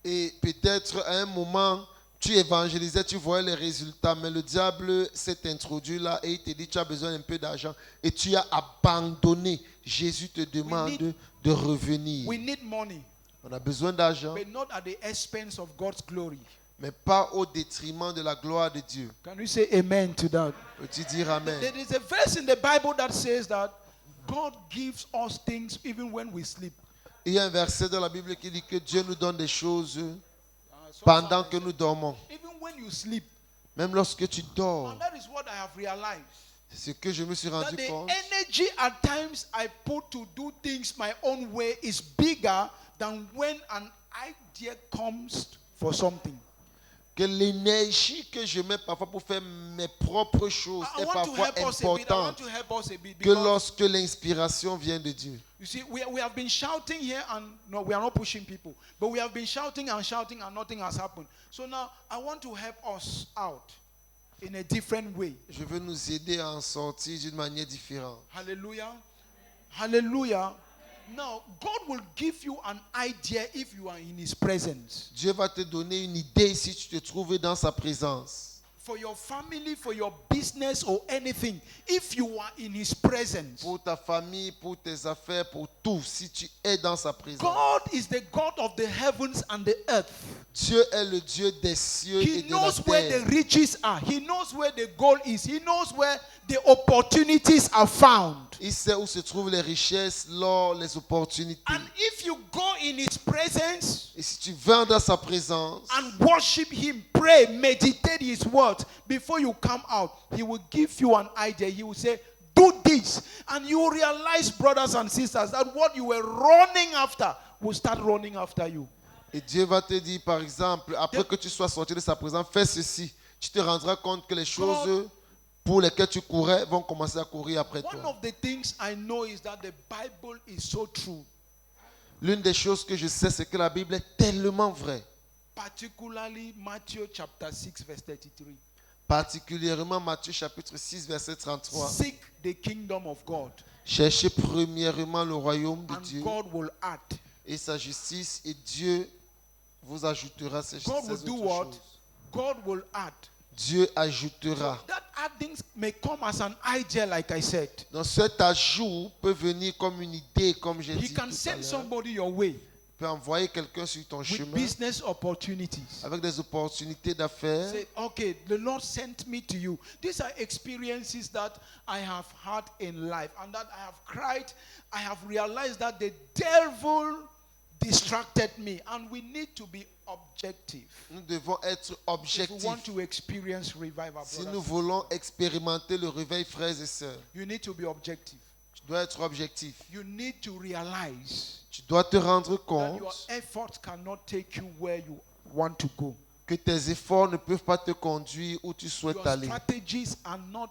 B: Et peut-être à un moment, tu évangélisais, tu voyais les résultats, mais le diable s'est introduit là et il te dit, tu as besoin d'un peu d'argent et tu as abandonné. Jésus te demande de revenir.
A: We need money,
B: On a besoin d'argent,
A: but not at the expense of God's glory.
B: mais pas au détriment de la gloire de Dieu.
A: Can you say amen to that?
B: Peux-tu dire Amen?
A: There is a verse in the Bible that says that God gives us things even when we sleep.
B: Il y a un verset dans la Bible qui dit que Dieu nous donne des choses pendant que nous dormons.
A: Even when you sleep.
B: Même lorsque tu dors,
A: And that is what I have realized.
B: c'est ce que je me suis
A: That
B: rendu
A: the
B: compte.
A: energy at times I put to do things my own way is bigger than when an idea comes for something.
B: Que l'énergie que je mets parfois pour faire mes propres choses
A: I
B: est
A: want to
B: parfois
A: help us a bit. I want
B: importante
A: to help us a bit
B: que
A: because
B: lorsque l'inspiration vient de Dieu.
A: you see we have been shouting here and no, we are not pushing people, but we have been shouting and nothing has happened. So now I want to help us out in a different way.
B: Je veux nous aider à en sortir d'une manière différente.
A: Hallelujah. Hallelujah. Now, God will give you an idea if you are in His presence.
B: Dieu va te donner une idée si tu te trouves dans sa présence.
A: for your family, for your business or anything, if you are in his presence,
B: Pour ta famille, pour tes affaires, pour tout, si tu es dans sa présence.
A: God is the God of the heavens and the earth.
B: Dieu est le Dieu des cieux et
A: He
B: de la
A: knows where the
B: terre.
A: riches are. He knows where the goal is. He knows where the opportunities are found.
B: Il sait où se trouvent les richesses, l'or, les opportunités.
A: And if you go in his presence
B: Et si tu vas dans sa présence
A: and worship him, pray, meditate his words before you come out, he will give you an idea. He will say, do this. And you will realize, brothers and sisters, that what you were running after will start running after you.
B: et Dieu va te dire, par exemple, après que tu sois sorti de sa présence, fais ceci. Tu te rendras compte que les choses pour lesquelles tu courais vont commencer à courir après
A: One
B: toi.
A: of the things I know is that the Bible is so true,
B: L'une des choses que je sais, c'est que la Bible est tellement vraie.
A: particularly Matthew chapter 6, verse 33.
B: Particulièrement Matthieu chapitre 6, verset 33.
A: Seek the kingdom of God,
B: Cherchez premièrement le royaume de
A: and
B: Dieu
A: God will add.
B: et sa justice, et Dieu vous ajoutera ces
A: God will
B: ces
A: do
B: autres
A: what?
B: choses.
A: God will add.
B: Dieu ajoutera.
A: That adding may come as an idea, like I said.
B: Donc cet ajout peut venir comme une idée, comme j'ai
A: He
B: dit
A: can
B: tout à
A: send
B: l'heure.
A: somebody your way
B: Tu peux envoyer quelqu'un sur ton
A: with
B: chemin
A: business opportunities.
B: avec des opportunités d'affaires.
A: Say, okay, the Lord sent me to you. These are experiences that I have had in life and that I have cried. I have realized that the devil distracted me, and we need to be objective
B: Nous devons être
A: if we
B: objectifs.
A: want to experience revival.
B: Si nous
A: Brothers.
B: voulons expérimenter le réveil, frères et sœurs,
A: You need to be objective.
B: tu dois être objectif.
A: You need to realize
B: Tu dois te rendre
A: that
B: compte
A: your efforts cannot take you where you want to go.
B: que tes efforts ne peuvent pas te conduire où tu souhaites
A: Your
B: aller.
A: strategies are not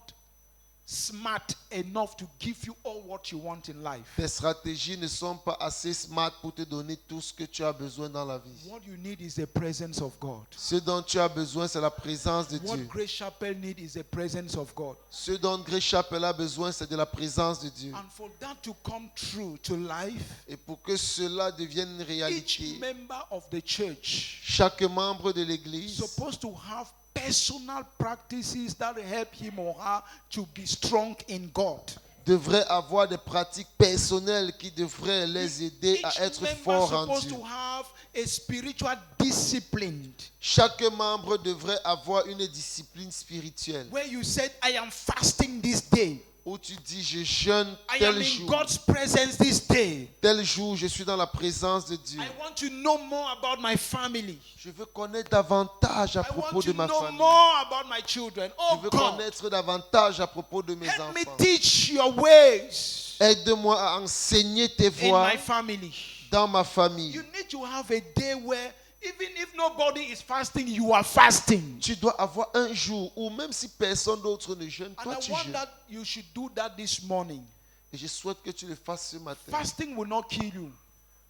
A: smart enough to give you all what you want in life.
B: Tes stratégies ne sont pas assez smart pour te donner tout ce que tu as besoin dans la vie.
A: What you need is the presence of God.
B: Ce dont tu as besoin, c'est la présence de
A: What
B: Dieu.
A: Grace Chapel need is the presence of God.
B: Ce dont Grace Chapel a besoin, c'est de la présence de Dieu.
A: And for that to come true to life,
B: Et pour que cela devienne une
A: each
B: réalité,
A: member of the church
B: chaque membre de
A: is
B: l'Église
A: supposed to have personal practices that help him or her to be strong in God.
B: devrait avoir des pratiques personnelles qui devraient les aider
A: Each
B: à être
A: member
B: forts en
A: supposed
B: Dieu.
A: to have a spiritual discipline
B: Chaque membre devrait avoir une discipline spirituelle
A: where you said, I am fasting this day.
B: où tu dis je jeûne
A: I am
B: tel
A: in
B: jour.
A: God's presence this day.
B: Tel jour, je suis dans la présence de Dieu.
A: I want to know more about my family.
B: Je veux connaître davantage à
A: I
B: propos
A: want
B: de
A: to
B: ma
A: know
B: famille.
A: more about my children.
B: Je
A: Oh
B: veux
A: God,
B: connaître davantage à propos de mes
A: help me
B: enfants.
A: teach your ways
B: Aide-moi à enseigner tes
A: in
B: voies
A: my family.
B: dans ma famille.
A: You need to have a day where even if nobody is fasting, you are fasting.
B: Tu dois avoir un jour où même si personne d'autre ne jeûne,
A: And
B: toi
A: I
B: tu
A: want
B: jeûnes.
A: that you should do that this morning.
B: Et je souhaite que tu le fasses ce matin.
A: Fasting will not kill you.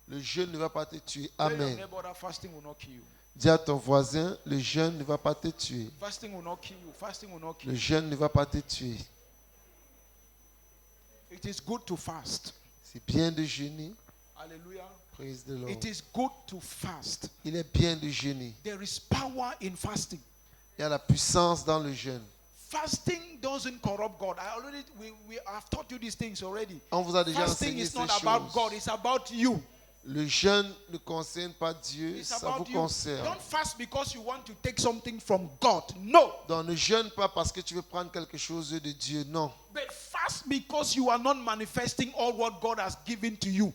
B: Le jeûne ne va pas te tuer.
A: Tell your
B: Amen.
A: neighbor that fasting will not kill you.
B: Dis à ton voisin, le jeûne ne va pas te tuer.
A: Fasting will not kill you. Fasting will not kill
B: Le
A: you.
B: jeûne ne va pas te tuer.
A: It is good to fast.
B: C'est bien de jeûner.
A: Hallelujah.
B: Praise the Lord.
A: It is good to fast.
B: Il est bien de jeûner.
A: There is power in fasting.
B: Il y a la puissance dans le jeûne.
A: Fasting doesn't corrupt God. We have taught you these things already.
B: On vous a déjà
A: Fasting
B: enseigné
A: is
B: ces
A: not about God,
B: choses.
A: it's about you.
B: Le jeûne ne concerne pas Dieu,
A: It's
B: ça vous
A: about you.
B: concerne.
A: Don't fast because you want to take something from God. No.
B: Donc ne jeûne pas parce que tu veux prendre quelque chose de Dieu, non.
A: But fast because you are not manifesting all what God has given to you.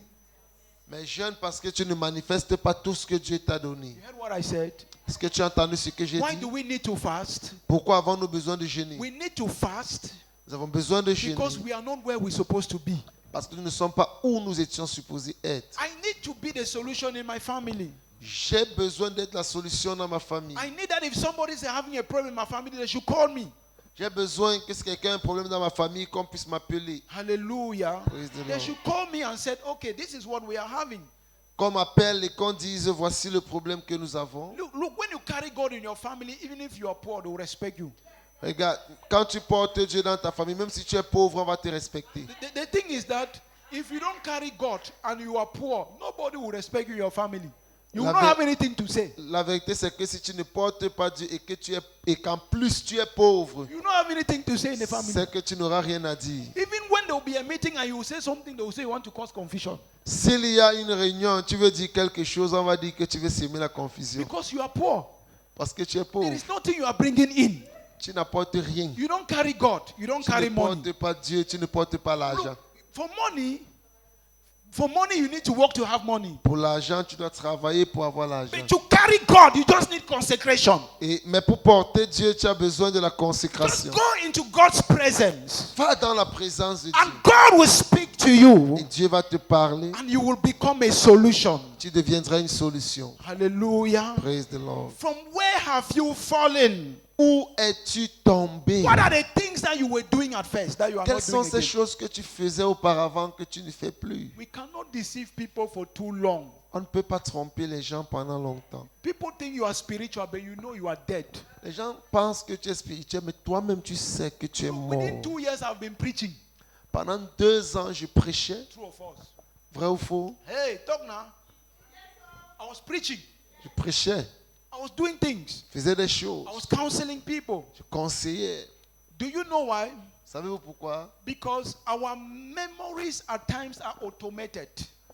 B: Mais jeûne parce que tu ne manifestes pas tout ce que Dieu t'a donné.
A: You heard what I said?
B: Est-ce que tu as entendu ce que j'ai
A: Why
B: dit?
A: do we need to fast?
B: Pourquoi avons-nous besoin de jeûner?
A: We need to fast
B: Nous avons besoin de jeûner
A: because we are not where we're supposed to be.
B: parce que nous ne sommes pas où nous étions supposés être.
A: I need to be the solution in my family.
B: J'ai besoin d'être la solution dans ma famille.
A: I need that if somebody is having a problem in my family, they should call me.
B: J'ai besoin que si quelqu'un a un problème dans ma famille, qu'on puisse m'appeler.
A: Hallelujah.
B: Praise the
A: They
B: Lord.
A: should call me and said, okay, this is what we are having.
B: Qu'on m'appelle et qu'on dise voici le problème que nous avons.
A: Look, when you carry God in your family, even if you are poor, they will respect you.
B: Regarde, quand tu portes Dieu dans ta famille, même si tu es pauvre, on va te respecter.
A: The thing is that if you don't carry God and you are poor, nobody will respect you in your family. You will
B: La
A: not
B: ve-
A: have anything to say.
B: La vérité, c'est que si tu ne portes pas Dieu et qu'en plus tu es pauvre,
A: You don't have anything to say in the family.
B: c'est que tu n'auras rien à dire.
A: Even when there will be a meeting and you will say something, they will say you want to cause confusion.
B: S'il y a une réunion, tu veux dire quelque chose, on va dire que tu veux semer la confusion.
A: Because you are poor.
B: Parce que tu es
A: There
B: pauvre.
A: is nothing you are bringing in.
B: Tu n'apportes rien.
A: You don't carry God. You don't
B: Tu
A: carry
B: ne
A: money.
B: portes pas Dieu, tu ne portes pas l'argent.
A: Look, for money, you need to work to have money.
B: Pour l'argent, tu dois travailler pour avoir l'argent.
A: But to carry God, you just need consecration.
B: Mais pour porter Dieu, tu as besoin de la
A: Just
B: consécration.
A: go into God's presence.
B: Va dans la présence de
A: And
B: Dieu.
A: God will speak to you.
B: Et Dieu va te parler.
A: And you will become a solution.
B: Tu deviendras une solution.
A: Hallelujah.
B: Praise the Lord.
A: From where have you fallen?
B: Où es-tu tombé?
A: What are the things that you were doing at first that you are
B: Quelles
A: not
B: sont
A: doing
B: ces
A: again?
B: choses que tu faisais auparavant que tu ne fais plus?
A: We cannot deceive people for too long.
B: On ne peut pas tromper les gens pendant longtemps.
A: People think you are spiritual, but you know you are dead.
B: Les gens pensent que tu es spirituel, mais toi-même tu sais que tu es mort.
A: Within 2 years, I've been preaching.
B: Pendant 2 ans, je prêchais.
A: True or false?
B: Vrai ou faux?
A: Hey, talk now. I was preaching.
B: Je prêchais.
A: I was doing things.
B: Je faisais des choses.
A: I was counseling people.
B: Je conseillais.
A: Do you know why?
B: Savez-vous pourquoi?
A: Because our memories at times are automated.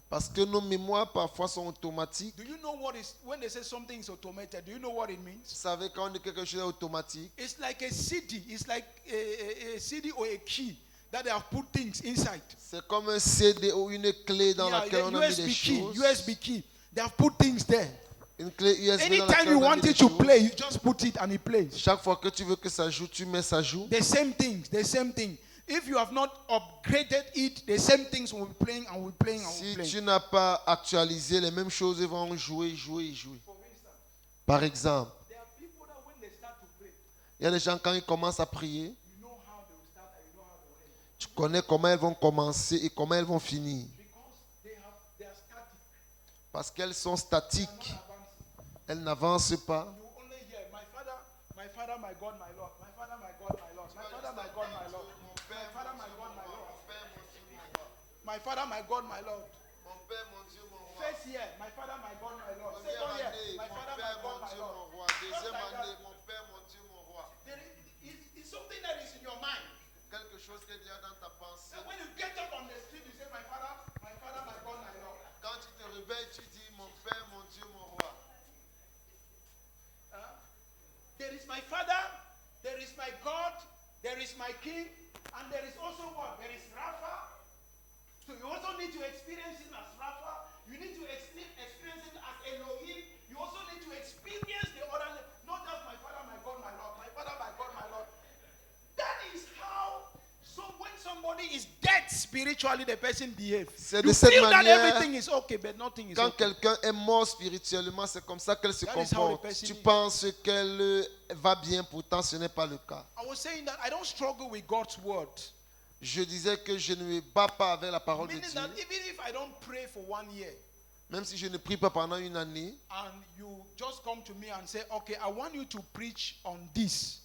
B: Parce que nos mémoires parfois sont automatiques.
A: Do you know what is when they say something is automated? Do you know what it means?
B: Vous savez, quand on dit quelque chose est automatique,
A: It's like a CD. It's like a CD or a key that they have put things inside.
B: c'est comme un CD ou une clé dans laquelle on a mis des choses.
A: USB key. They have put things there.
B: Une clé USB dans
A: Anytime
B: laquelle
A: you
B: on a mis
A: want
B: des
A: it to
B: choses.
A: play, you just put it and it plays.
B: Chaque fois que tu veux que ça joue, tu mets ça joue.
A: The same things, the same thing. If you have not upgraded it, the same things will be playing and will be playing and will be
B: Si
A: playing.
B: tu n'as pas actualisé, les mêmes choses vont jouer. Par exemple,
A: There are people that when they start to pray,
B: il y a des gens quand ils commencent à prier,
A: you know how they will start and you know how they will end.
B: tu connais comment elles vont commencer et comment elles vont finir.
A: Because they are static.
B: Parce qu'elles sont statiques.
A: Advancing.
B: Elles n'avancent pas.
A: You only hear, my Father, my God, my Lord. My Father, my God, my Lord. My Father, my God, my Lord. My Father, my God, my Lord. My Father, my God, my Lord. First year, my Father, my God, my Lord. Second year, my Father, my God, my Lord. Just like that. It's something that is in your mind.
B: Quelque chose qui est déjà dans ta pensée.
A: And when you get up on the street, you say, my Father, my God, my Lord.
B: Quand tu te réveilles, tu dis mon Père, mon Dieu, mon roi.
A: There is my Father, there is my God, there is my King, and there is also what? There is Rapha. So you also need to experience him as Rapha. You need to experience him as Elohim. You also need to experience the other, not just my Father, my God, my Lord. My Father, my God, my Lord. That is how. So when somebody is dead spiritually, the person behaves.
B: C'est
A: You
B: de cette
A: feel that
B: manière-
A: everything is okay, but nothing is
B: Quand
A: okay.
B: quelqu'un est mort spirituellement, c'est comme ça qu'elle se
A: That is how the
B: comporte.
A: person
B: Tu
A: is.
B: penses qu'elle va bien, pourtant ce n'est pas le cas.
A: I was saying that I don't struggle with God's word.
B: Je disais que je ne me bats pas avec la parole de
A: Meaning
B: Dieu.
A: that even if I don't pray for 1 year,
B: Même si je ne prie pas pendant une année,
A: and you just come to me and say, okay, I want you to preach on this.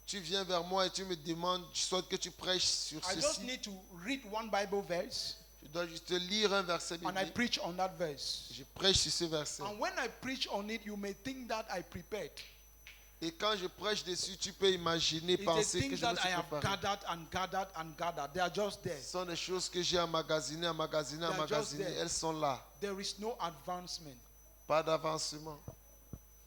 B: tu viens vers moi et tu me demandes, je souhaite que tu prêches sur
A: I just
B: ceci.
A: need to read one Bible verse
B: Je dois juste lire un verset
A: and I
B: biblique.
A: preach on that verse.
B: Je prêche sur ce verset.
A: And when I preach on it, you may think that I prepared.
B: Et quand je prêche dessus, tu peux imaginer,
A: It's the
B: penser que
A: things
B: je me
A: that I
B: suis
A: have
B: préparé.
A: gathered and gathered and gathered. They are just there.
B: Ce sont des choses que j'ai emmagasinées,
A: They are just
B: emmagasinées.
A: there.
B: Elles sont là.
A: There is no advancement.
B: Pas d'avancement.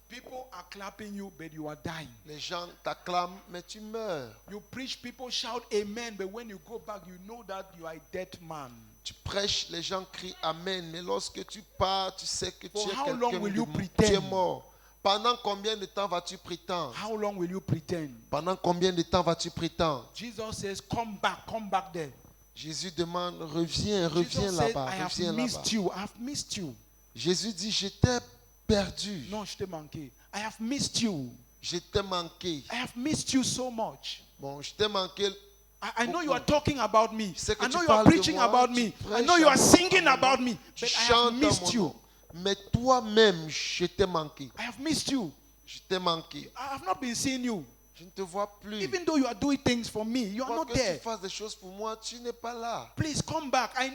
A: People are clapping you, but you are dying.
B: Les gens t'acclament, mais tu meurs.
A: You preach, people shout amen, but when you go back, you know that you are a dead man.
B: Tu prêches, les gens crient Amen. Mais lorsque tu pars, tu sais que
A: For
B: tu es
A: how long
B: quelqu'un
A: will
B: de
A: you
B: mort.
A: pretend?
B: Tu es mort. Pendant combien de temps vas-tu prétendre?
A: How long will you pretend?
B: Pendant combien de temps vas-tu prétendre?
A: Jesus says, come back there.
B: Jésus demande, reviens
A: Jesus said,
B: là-bas,
A: I have
B: reviens là-bas.
A: missed you. I have missed you.
B: Jésus dit, je t'ai perdu.
A: Non, je t'ai manqué. I have missed you.
B: Je t'ai manqué.
A: I have missed you so much.
B: Bon, je t'ai manqué.
A: I know you are talking about me.
B: sais que
A: I
B: tu
A: know you are
B: parles de
A: preaching
B: moi,
A: about
B: tu
A: me. I
B: prêches
A: know you
B: à
A: are
B: mon-
A: singing
B: à mon
A: about
B: nom.
A: me.
B: Tu
A: But I have
B: chantes à
A: missed
B: mon
A: you.
B: nom. Mais toi-même, je t'ai manqué.
A: I have missed you.
B: Je t'ai manqué.
A: I have not been seeing you.
B: Je ne te vois plus.
A: Even though you are doing things for me, you are
B: Quoi
A: not
B: que tu
A: there.
B: fasses des choses pour moi, tu n'es pas là.
A: Please come back. I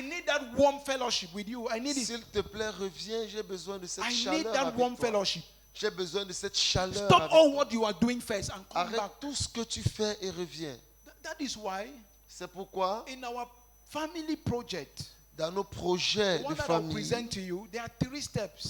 A: need that warm fellowship with you. I need it.
B: S'il te plaît, reviens. J'ai besoin de cette
A: I need
B: chaleur
A: that
B: avec
A: warm
B: toi.
A: fellowship.
B: J'ai besoin de cette chaleur
A: Stop
B: avec
A: all
B: toi.
A: what you are doing first and come
B: Arrête
A: back.
B: tout ce que tu fais et reviens.
A: That is why
B: C'est pourquoi,
A: in our family project,
B: dans nos projets
A: the
B: de
A: one that I'll
B: famille,
A: present to you, there are 3 steps.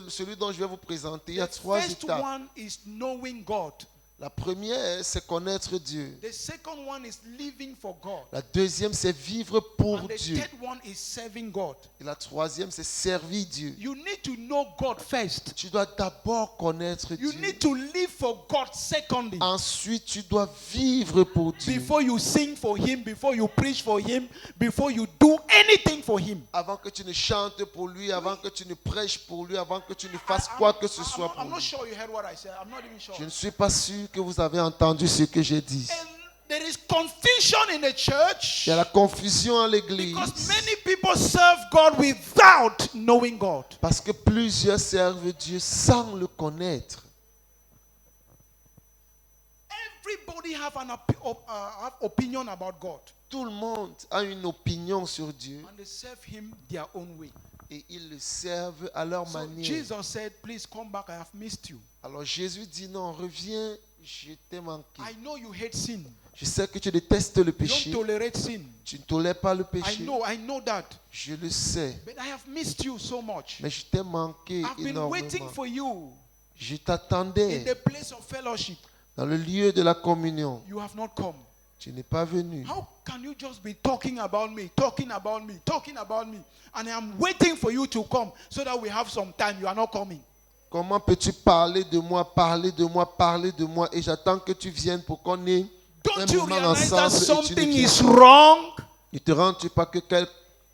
B: celui dont je vais vous présenter, il y a
A: The
B: 3
A: first
B: étapes.
A: one is knowing God.
B: La première, c'est connaître Dieu.
A: The second one is living for God.
B: La deuxième, c'est vivre pour
A: And the
B: Dieu.
A: third one is serving God.
B: Et la troisième, c'est servir Dieu.
A: You need to know God first.
B: Tu dois d'abord connaître
A: You
B: Dieu.
A: need to live for God secondly.
B: Ensuite, tu dois vivre pour Dieu.
A: Before you sing for Him, before you preach for Him, before you do anything for Him.
B: Avant que tu ne chantes pour lui, avant que tu ne prêches pour lui, avant que tu ne fasses quoi que ce soit pour
A: I'm not
B: lui.
A: sure you heard what I said. I'm not even sure.
B: Je ne suis pas sûr que vous avez entendu ce que j'ai dit.
A: And there is confusion in the church
B: Il y a la confusion à l'église
A: because many people serve God without knowing God.
B: parce que plusieurs servent Dieu sans le connaître.
A: Everybody have an have opinion about God,
B: Tout le monde a une opinion sur Dieu
A: and they serve Him their own way.
B: et ils le servent à leur
A: So
B: manière.
A: Jesus said, "Please come back. I have missed you.
B: Alors Jésus dit non, reviens, je t'ai manqué.
A: I know you hate sin.
B: Je sais que tu détestes le
A: You don't
B: péché.
A: tolerate sin.
B: Tu ne tolères pas le
A: I
B: péché.
A: know that.
B: Je le sais.
A: But I have missed you so much.
B: Mais je t'ai manqué
A: I've been waiting
B: énormément.
A: for you
B: Je
A: in
B: t'attendais
A: the place of fellowship.
B: dans le lieu de la communion.
A: You have not come.
B: Tu n'es pas venu.
A: How can you just be talking about me, talking about me, talking about me, and I'm waiting for you to come so that we have some time? You are not coming.
B: Comment peux-tu parler de moi, parler de moi, parler de moi et j'attends que tu viennes pour qu'on ait un
A: Don't you
B: moment
A: realize that
B: ensemble et tu ne
A: something
B: viens
A: is
B: pas.
A: wrong?
B: Ne te rends-tu pas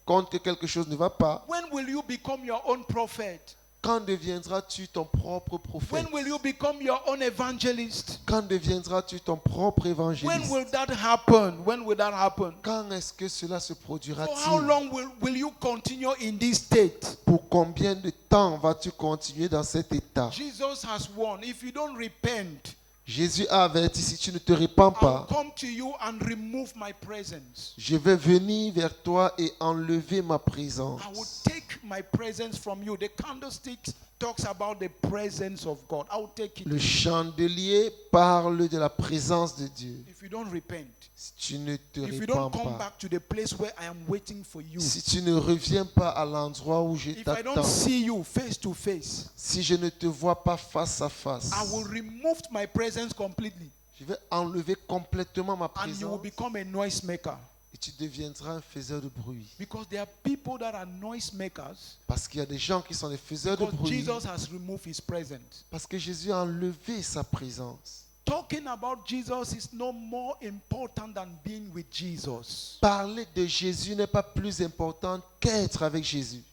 B: compte que quelque chose ne va pas?
A: When will you become your own prophet?
B: Quand deviendras-tu ton propre prophète?
A: When will you become your own evangelist?
B: Quand deviendras-tu ton propre
A: When
B: évangéliste?
A: will that happen? When will that happen?
B: Quand est-ce que cela se
A: For how
B: produira-t-il?
A: long will you continue in this state?
B: Pour combien de temps vas-tu continuer dans cet état?
A: Jesus has warned, if you don't repent,
B: Jésus a averti, si tu ne te répands
A: I'll
B: pas,
A: come to you and remove my presence.
B: je vais venir vers toi et enlever ma
A: I will
B: présence.
A: take my presence from you. The candlestick talks about the presence of God. I will take it
B: Le chandelier parle de la présence de Dieu.
A: if you don't repent.
B: Si tu ne te
A: If you
B: répands
A: don't come
B: pas,
A: back to the place where I am waiting for you.
B: si tu ne reviens pas à l'endroit où je
A: If I don't
B: t'attends,
A: see you face to face,
B: si je ne te vois pas face à face,
A: I will remove my presence completely,
B: je vais enlever complètement ma
A: and you will
B: présence
A: become a noise maker.
B: et tu deviendras un faiseur de bruit.
A: Because there are people that are noise makers
B: Parce qu'il y a des gens qui sont des faiseurs de
A: because
B: bruit.
A: Jesus has removed his presence.
B: Parce que Jésus a enlevé sa présence.
A: Talking about Jesus is no more important than being with Jesus.
B: Parler de Jésus n'est pas plus important qu'être avec Jésus.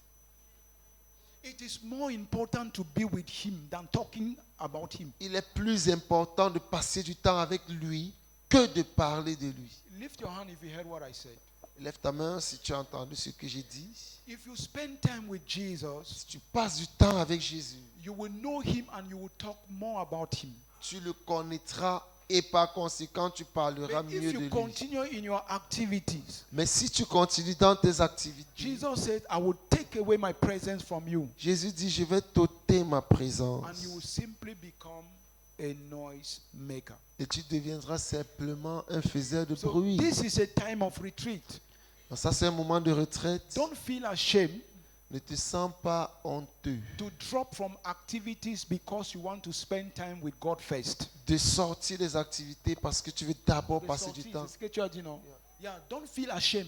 A: It is more important to be with him than talking about him.
B: Il est plus important de passer du temps avec lui que de parler de lui.
A: Lift your hand if you heard what I said.
B: Lève ta main si tu as entendu ce que j'ai dit.
A: If you spend time with Jesus,
B: Si tu passes du temps avec Jésus,
A: you will know him and you will talk more about him.
B: tu le connaîtras et par conséquent, tu parleras
A: But
B: mieux
A: if
B: de
A: you
B: lui.
A: continue in your activities,
B: Mais si tu continues dans tes activités,
A: Jesus said, I will take away my presence from you.
B: Jésus dit, je vais t'ôter ma présence.
A: And you will simply become a noise maker.
B: Et tu deviendras simplement un faiseur de
A: So
B: bruit.
A: this is a time of retreat.
B: Donc ça, c'est un moment de retraite.
A: Don't feel ashamed
B: Ne te sens pas honteux
A: to drop from activities because you want to spend time with God first.
B: de sortir des activités parce que tu veux d'abord
A: The
B: passer du
A: sorties,
B: temps.
A: the scripture, you know. Yeah, don't feel ashamed.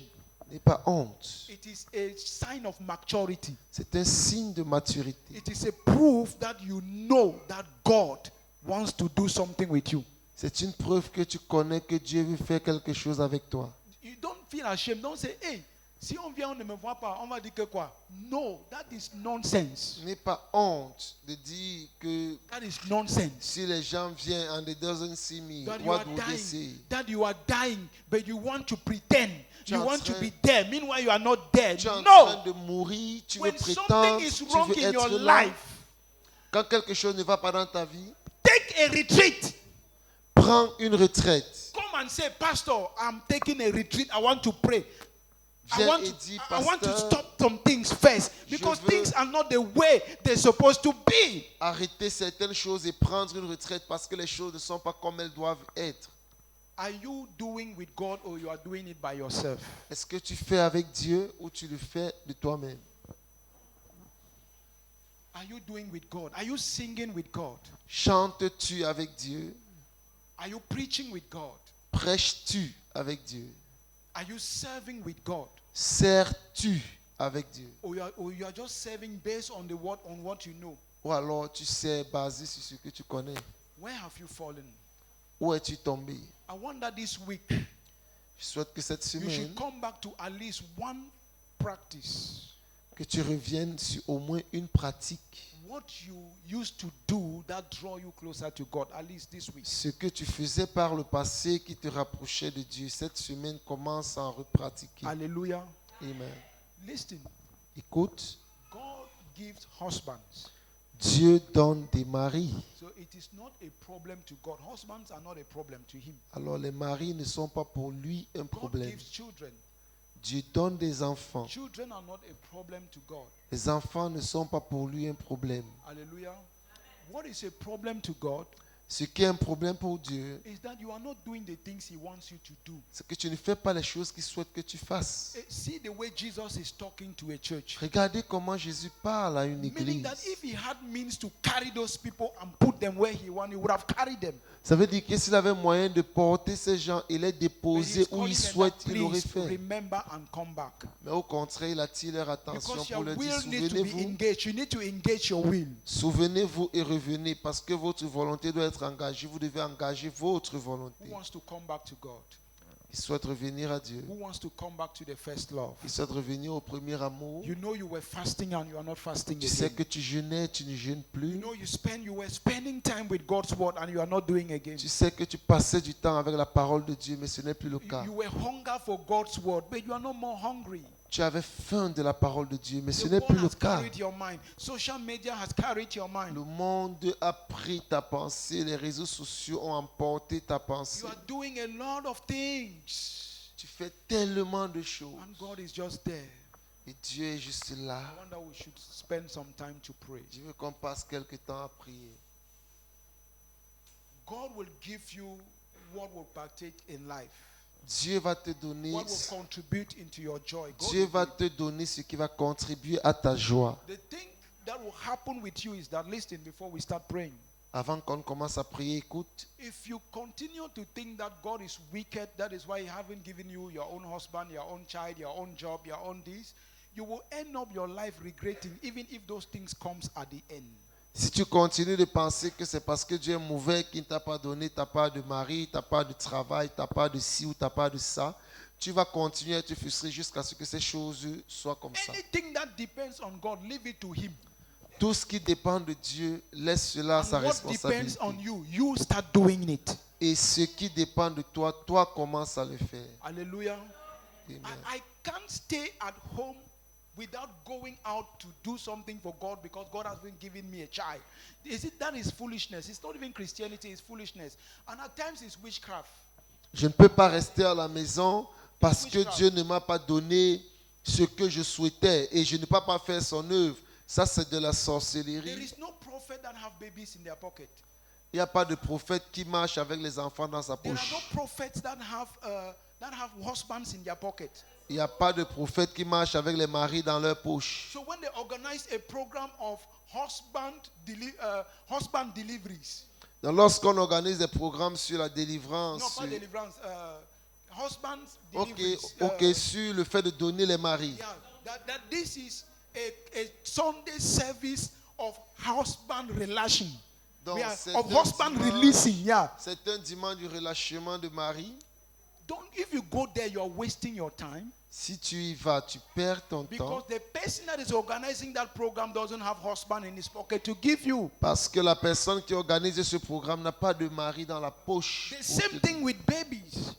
B: N'aie pas honte.
A: It is a sign of maturity.
B: C'est un signe de maturité.
A: It is a proof that you know that God wants to do something with you.
B: C'est une preuve que tu connais que Dieu veut faire quelque chose avec toi.
A: You don't feel ashamed. Don't say, hey, si on vient, on ne me voit pas, on va dire que quoi? No, that is nonsense.
B: N'aie pas honte de dire que
A: That is nonsense.
B: si les gens viennent and they doesn't see me,
A: That you
B: what
A: are
B: would they say?
A: dying. That you are dying, but you want to pretend.
B: Tu es
A: You
B: en
A: want to
B: train-
A: be there. Meanwhile, you are not there.
B: Tu es en
A: No.
B: train de mourir, tu veux
A: When
B: prétendre,
A: something is
B: tu
A: wrong
B: veux
A: in your
B: être là.
A: life,
B: Quand quelque chose ne va pas dans ta vie,
A: take a retreat.
B: prends une retraite.
A: Come and say, Pastor, I'm taking a retreat. I want to pray. I
B: Viens
A: want
B: et
A: to,
B: dis,
A: I want to
B: pasteur,
A: stop some things first because
B: veux-
A: things are not the way they're supposed to be.
B: arrêter certaines choses et prendre une retraite parce que les choses ne sont pas comme elles doivent être.
A: Are you doing with God or you are doing it by yourself?
B: Est-ce que tu fais avec Dieu ou tu le fais de toi-même?
A: Are you doing with God? Are you singing with God?
B: Chantes-tu avec Dieu?
A: Are you preaching with God?
B: Prêches-tu avec Dieu?
A: Are you serving with God?
B: Sers-tu avec Dieu?
A: Or you are just serving based on the word on what you know?
B: Ou alors tu sers basé sur ce que tu connais?
A: Where have you fallen?
B: Où es-tu tombé?
A: I wonder this week
B: Je souhaite que cette
A: you
B: semaine,
A: should come back to at least one practice.
B: que tu reviennes sur au moins une pratique.
A: What you used to do that draw you closer to God, at least this week.
B: Ce que tu faisais par le passé qui te rapprochait de Dieu, cette semaine commence à en repratiquer.
A: Hallelujah.
B: Amen.
A: Listen,
B: Écoute,
A: God gives husbands.
B: Dieu donne des maris.
A: So it is not a problem to God. Husbands are not a problem to him.
B: Alors les maris ne sont pas pour lui un
A: God
B: problème.
A: gives children.
B: Dieu donne des enfants.
A: Children are not a problem to God.
B: Les enfants ne sont pas pour lui un problème.
A: Hallelujah. What is a problem to God
B: Ce qui est un problème pour Dieu,
A: is that you are not doing the things he wants you to do.
B: c'est que tu ne fais pas les choses qu'il souhaite que tu fasses.
A: See the way Jesus is talking to a church.
B: Regardez comment Jésus parle à une
A: Meaning
B: église.
A: that if he had means to carry those people and put them where he wanted, he would have carried them.
B: Ça veut dire que s'il avait moyen de porter ces gens et les
A: But
B: déposer
A: he's
B: où
A: calling
B: il
A: them
B: souhaite,
A: that,
B: il l'aurait
A: please
B: fait.
A: remember and come back.
B: Mais au contraire, il attire leur attention
A: Because
B: pour
A: your
B: leur dire,
A: will needs to be
B: souvenez-vous,
A: engaged. You need to engage your will.
B: souvenez-vous et revenez parce que votre volonté doit être engagée. Vous devez engager votre volonté.
A: Who wants to come back to God?
B: Il souhaite revenir à Dieu.
A: Who wants to come back to the first love?
B: Il souhaite revenir au premier amour.
A: You know you were fasting and you are not fasting
B: Tu sais
A: again.
B: que tu jeûnais, tu ne jeûnes
A: You
B: plus.
A: know you were spending time with God's word and you are not doing again.
B: Tu sais que tu passais du temps avec la parole de Dieu, mais ce n'est plus le cas.
A: You were hunger for God's word, but you are no more hungry.
B: Tu avais faim de la parole de Dieu, mais ce
A: The
B: n'est plus
A: world
B: le
A: has
B: cas.
A: carried your mind. Social media has carried your mind.
B: Le monde a pris ta pensée, les réseaux sociaux ont emporté ta pensée.
A: You are doing a lot of things.
B: Tu fais tellement de choses
A: And God is just there.
B: et Dieu est juste là.
A: I wonder we should spend some time to pray.
B: Je veux qu'on passe quelque temps à prier.
A: God will give you what will partake in life.
B: Dieu va te donner,
A: What will contribute into your joy. God
B: Dieu
A: will
B: va
A: give
B: te donner ce qui va contribuer à ta joie.
A: you. The thing that will happen with you is that, listen, before we start praying,
B: Avant qu'on commence à prier, écoute,
A: if you continue to think that God is wicked, that is why he haven't given you your own husband, your own child, your own job, your own this, you will end up your life regretting, even if those things comes at the end.
B: si tu continues de penser que c'est parce que Dieu est mauvais qu'il ne t'a pas donné, t'as pas de mari, t'as pas de travail, t'as pas de ci ou t'as pas de ça, tu vas continuer à te frustrer jusqu'à ce que ces choses soient comme ça.
A: Anything that depends on God, leave it to him.
B: Tout ce qui dépend de Dieu, laisse cela à sa
A: And what depends
B: responsabilité.
A: on you, you start doing it.
B: Et ce qui dépend de toi, toi commence à le faire.
A: Hallelujah.
B: Amen.
A: I can't stay at home without going out to do something for God because God has been giving me a child. That is foolishness. It's not even Christianity, it's foolishness. And at times it's witchcraft.
B: Je ne peux pas rester à la maison parce que Dieu ne m'a pas donné ce que je souhaitais et je ne peux pas faire son œuvre. Ça, c'est de la
A: There
B: sorcellerie.
A: is no prophet that have babies in their pocket.
B: Il n'y a pas de prophète qui marche avec les enfants dans sa
A: There are
B: poche.
A: no prophets that have husbands in their pocket.
B: Il n'y a pas de prophète qui marche avec les maris dans leur poche.
A: So when they organize a program of husband deliveries,
B: Donc, lorsqu'on organise des programmes sur la délivrance,
A: no, not deliverance, husband
B: ok,
A: deliveries.
B: ok, sur le fait de donner les maris.
A: Yeah, that this is a Sunday service of husband relation.
B: Donc,
A: Yeah,
B: c'est
A: of
B: un
A: husband
B: dimanche-
A: releasing, yeah.
B: C'est un dimanche du relâchement de mari.
A: If you go there, you are wasting your time
B: Si tu y vas, tu perds ton temps.
A: because the person that is organizing that program doesn't have husband in his pocket to give you.
B: Parce que la personne qui organise ce programme n'a pas de mari dans la poche.
A: The
B: pour
A: same
B: te-
A: thing with babies.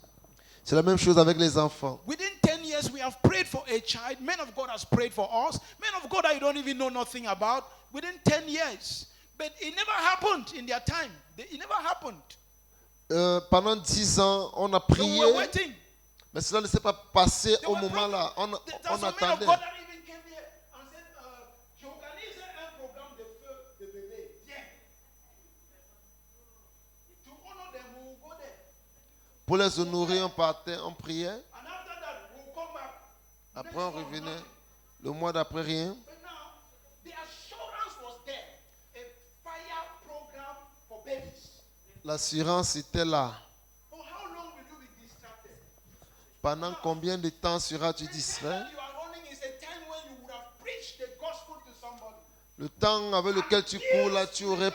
B: C'est la même chose avec les enfants.
A: Within 10 years, we have prayed for a child. Men of God has prayed for us. Men of God that you don't even know nothing about. Within 10 years. But it never happened in their time. It never happened.
B: Pendant 10 ans, on a
A: So we
B: prié,
A: were waiting.
B: mais cela ne s'est pas passé
A: There
B: au
A: were
B: moment-là. On
A: There are some men of
B: attendait.
A: God that even came here and said, j'organise un programme de feu de bébé. Viens. To honor them, we will go there.
B: Pour les honorer, on partait, on priait.
A: And after that, we'll come back.
B: Après, on revenait. Le mois d'après, rien.
A: But now, the assurance was there. A fire program for babies.
B: L'assurance était là.
A: For how long will you be distracted?
B: Pendant combien de temps seras-tu
A: The
B: distrait?
A: time that you are running is a time when you would have preached the gospel to somebody.
B: Le temps avec lequel tu cours là, tu aurais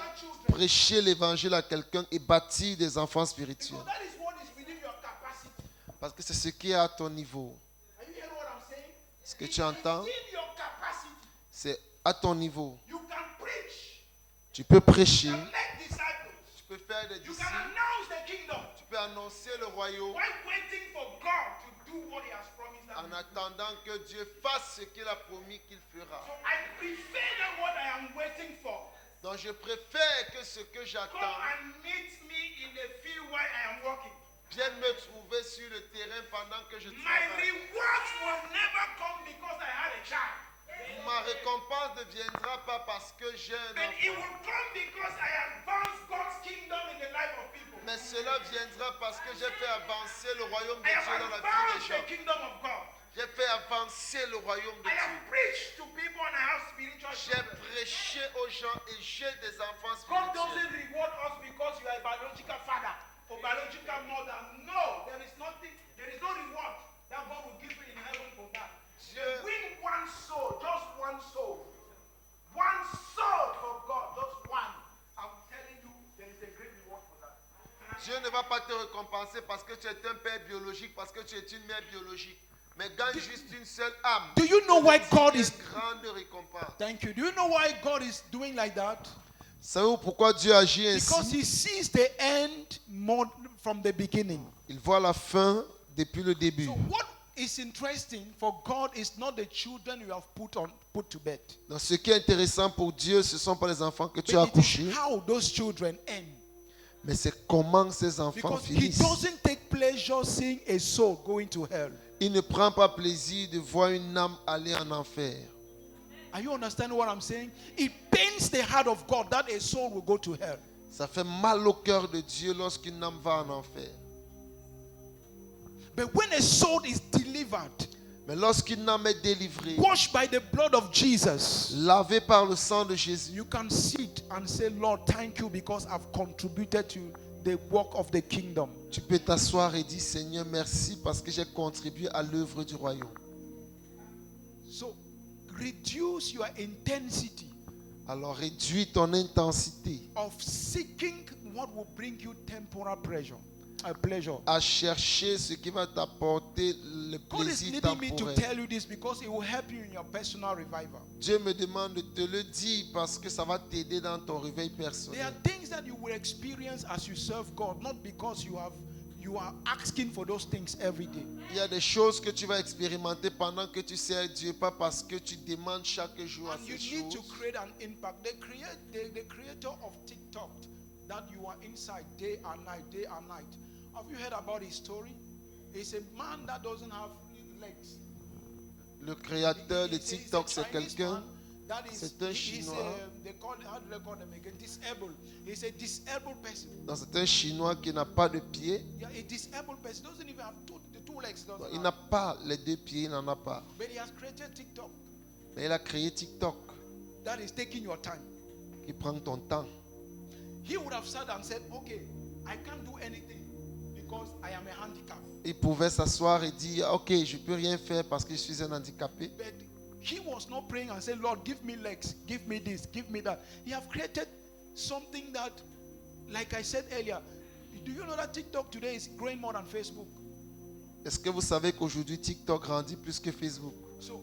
B: prêché l'évangile à quelqu'un et bâti des enfants spirituels.
A: Because that is what is within your capacity.
B: Parce que c'est ce qui est à ton niveau.
A: Are you hearing what I'm saying?
B: Ce que
A: It
B: tu
A: is
B: entends,
A: within your capacity.
B: c'est à ton niveau.
A: You can preach.
B: Tu peux prêcher,
A: You can make disciples.
B: tu peux faire des
A: You can
B: disciples,
A: announce the kingdom.
B: tu peux annoncer le royaume
A: While waiting for God to do what He has promised us.
B: en attendant que Dieu fasse ce qu'il a promis qu'il fera.
A: So I prefer that what I am waiting for.
B: Donc je préfère que ce que
A: Come
B: j'attends
A: and meet me in the field while I am walking.
B: vienne me trouver sur le terrain pendant que je
A: My
B: travaille.
A: rewards will never come because I had a child.
B: Ma récompense ne viendra pas parce que j'ai un
A: But it
B: enfant,
A: will come because I advance God's kingdom in the life of people.
B: mais cela viendra parce que j'ai fait avancer le royaume de
A: I
B: Dieu
A: have
B: dans la vie
A: advanced
B: des
A: the
B: gens.
A: kingdom of God.
B: J'ai fait avancer le royaume de
A: I have
B: Dieu.
A: preached to people and I have spiritual
B: J'ai
A: children.
B: prêché aux gens et j'ai des enfants
A: God
B: spirituels.
A: doesn't reward us because you are a biological father or biological mother. No, there is nothing, there is no reward that God will give you in heaven for that.
B: Dieu,
A: Win one soul, just one soul. One soul for God, just one. I'm telling you, there is a great reward for that.
B: Dieu ne va pas te récompenser parce que tu es un père biologique, parce que tu es une mère biologique. Mais gagne juste une seule âme.
A: Do you know why God is...
B: Une grande récompense.
A: Thank you. Do you know why God is doing like that?
B: Savez-vous pourquoi Dieu agit
A: Because
B: ainsi?
A: He sees the end more from the beginning.
B: Il voit la fin depuis le début.
A: So what is interesting for God is not the children you have put to bed.
B: Donc ce qui est intéressant pour Dieu, ce ne sont pas les enfants que tu
A: But
B: as
A: it
B: accouchés,
A: is how those children end.
B: mais c'est comment ces enfants
A: Because He
B: finissent.
A: doesn't take pleasure seeing a soul going to hell.
B: Il ne prend pas plaisir de voir une âme aller en enfer.
A: Are you understanding what I'm saying? It pains the heart of God that a soul will go to hell.
B: Ça fait mal au cœur de Dieu lorsqu'une âme va en enfer.
A: But when a soul is delivered,
B: Mais lorsqu'une âme est délivrée,
A: washed by the blood of Jesus,
B: lavée par le sang de Jésus,
A: you can sit and say, Lord, thank you because I've contributed to the work of the kingdom.
B: tu peux t'asseoir et dire Seigneur, merci parce que j'ai contribué à l'œuvre du royaume.
A: So reduce your intensity
B: Alors réduis ton intensité
A: of seeking what will bring you temporal pleasure.
B: à chercher ce qui va t'apporter le
A: God is
B: plaisir
A: leading me to
B: temporel.
A: tell you this because it will help you in your personal revival.
B: Dieu me demande de te le dire parce que ça va t'aider dans ton réveil
A: There are
B: personnel.
A: things that you will experience as you serve God, not because you are asking for those things every day.
B: Il y a des choses que tu vas expérimenter pendant que tu sers Dieu, pas parce que tu demandes chaque jour à
A: And you
B: ces
A: need to
B: choses.
A: create an impact. The creator of TikTok that you are inside day and night. Have you heard about his story? It's a man that doesn't have legs.
B: Le créateur de
A: He's a
B: TikTok, c'est
A: Chinese
B: quelqu'un.
A: man that is,
B: C'est un
A: he's
B: Chinois.
A: how do they call them again? Disabled. He's a disabled person.
B: Donc c'est un Chinois qui n'a pas de pied.
A: Yeah, a disabled person doesn't even have the two legs. Doesn't
B: Il
A: have.
B: n'a pas les deux pieds, il n'en a pas.
A: But he has created TikTok
B: Mais il a créé TikTok
A: that is taking your time.
B: qui prend ton temps.
A: He would have sat and said, okay, I can't do anything because I am a handicap.
B: Il pouvait s'asseoir et dire, ok, je ne peux rien faire parce que je suis un handicapé.
A: But he was not praying and saying, Lord, give me legs, give me this, give me that. He have created something that, like I said earlier, do you know that TikTok today is growing more than Facebook?
B: Est-ce que vous savez qu'aujourd'hui TikTok grandit plus que Facebook?
A: So,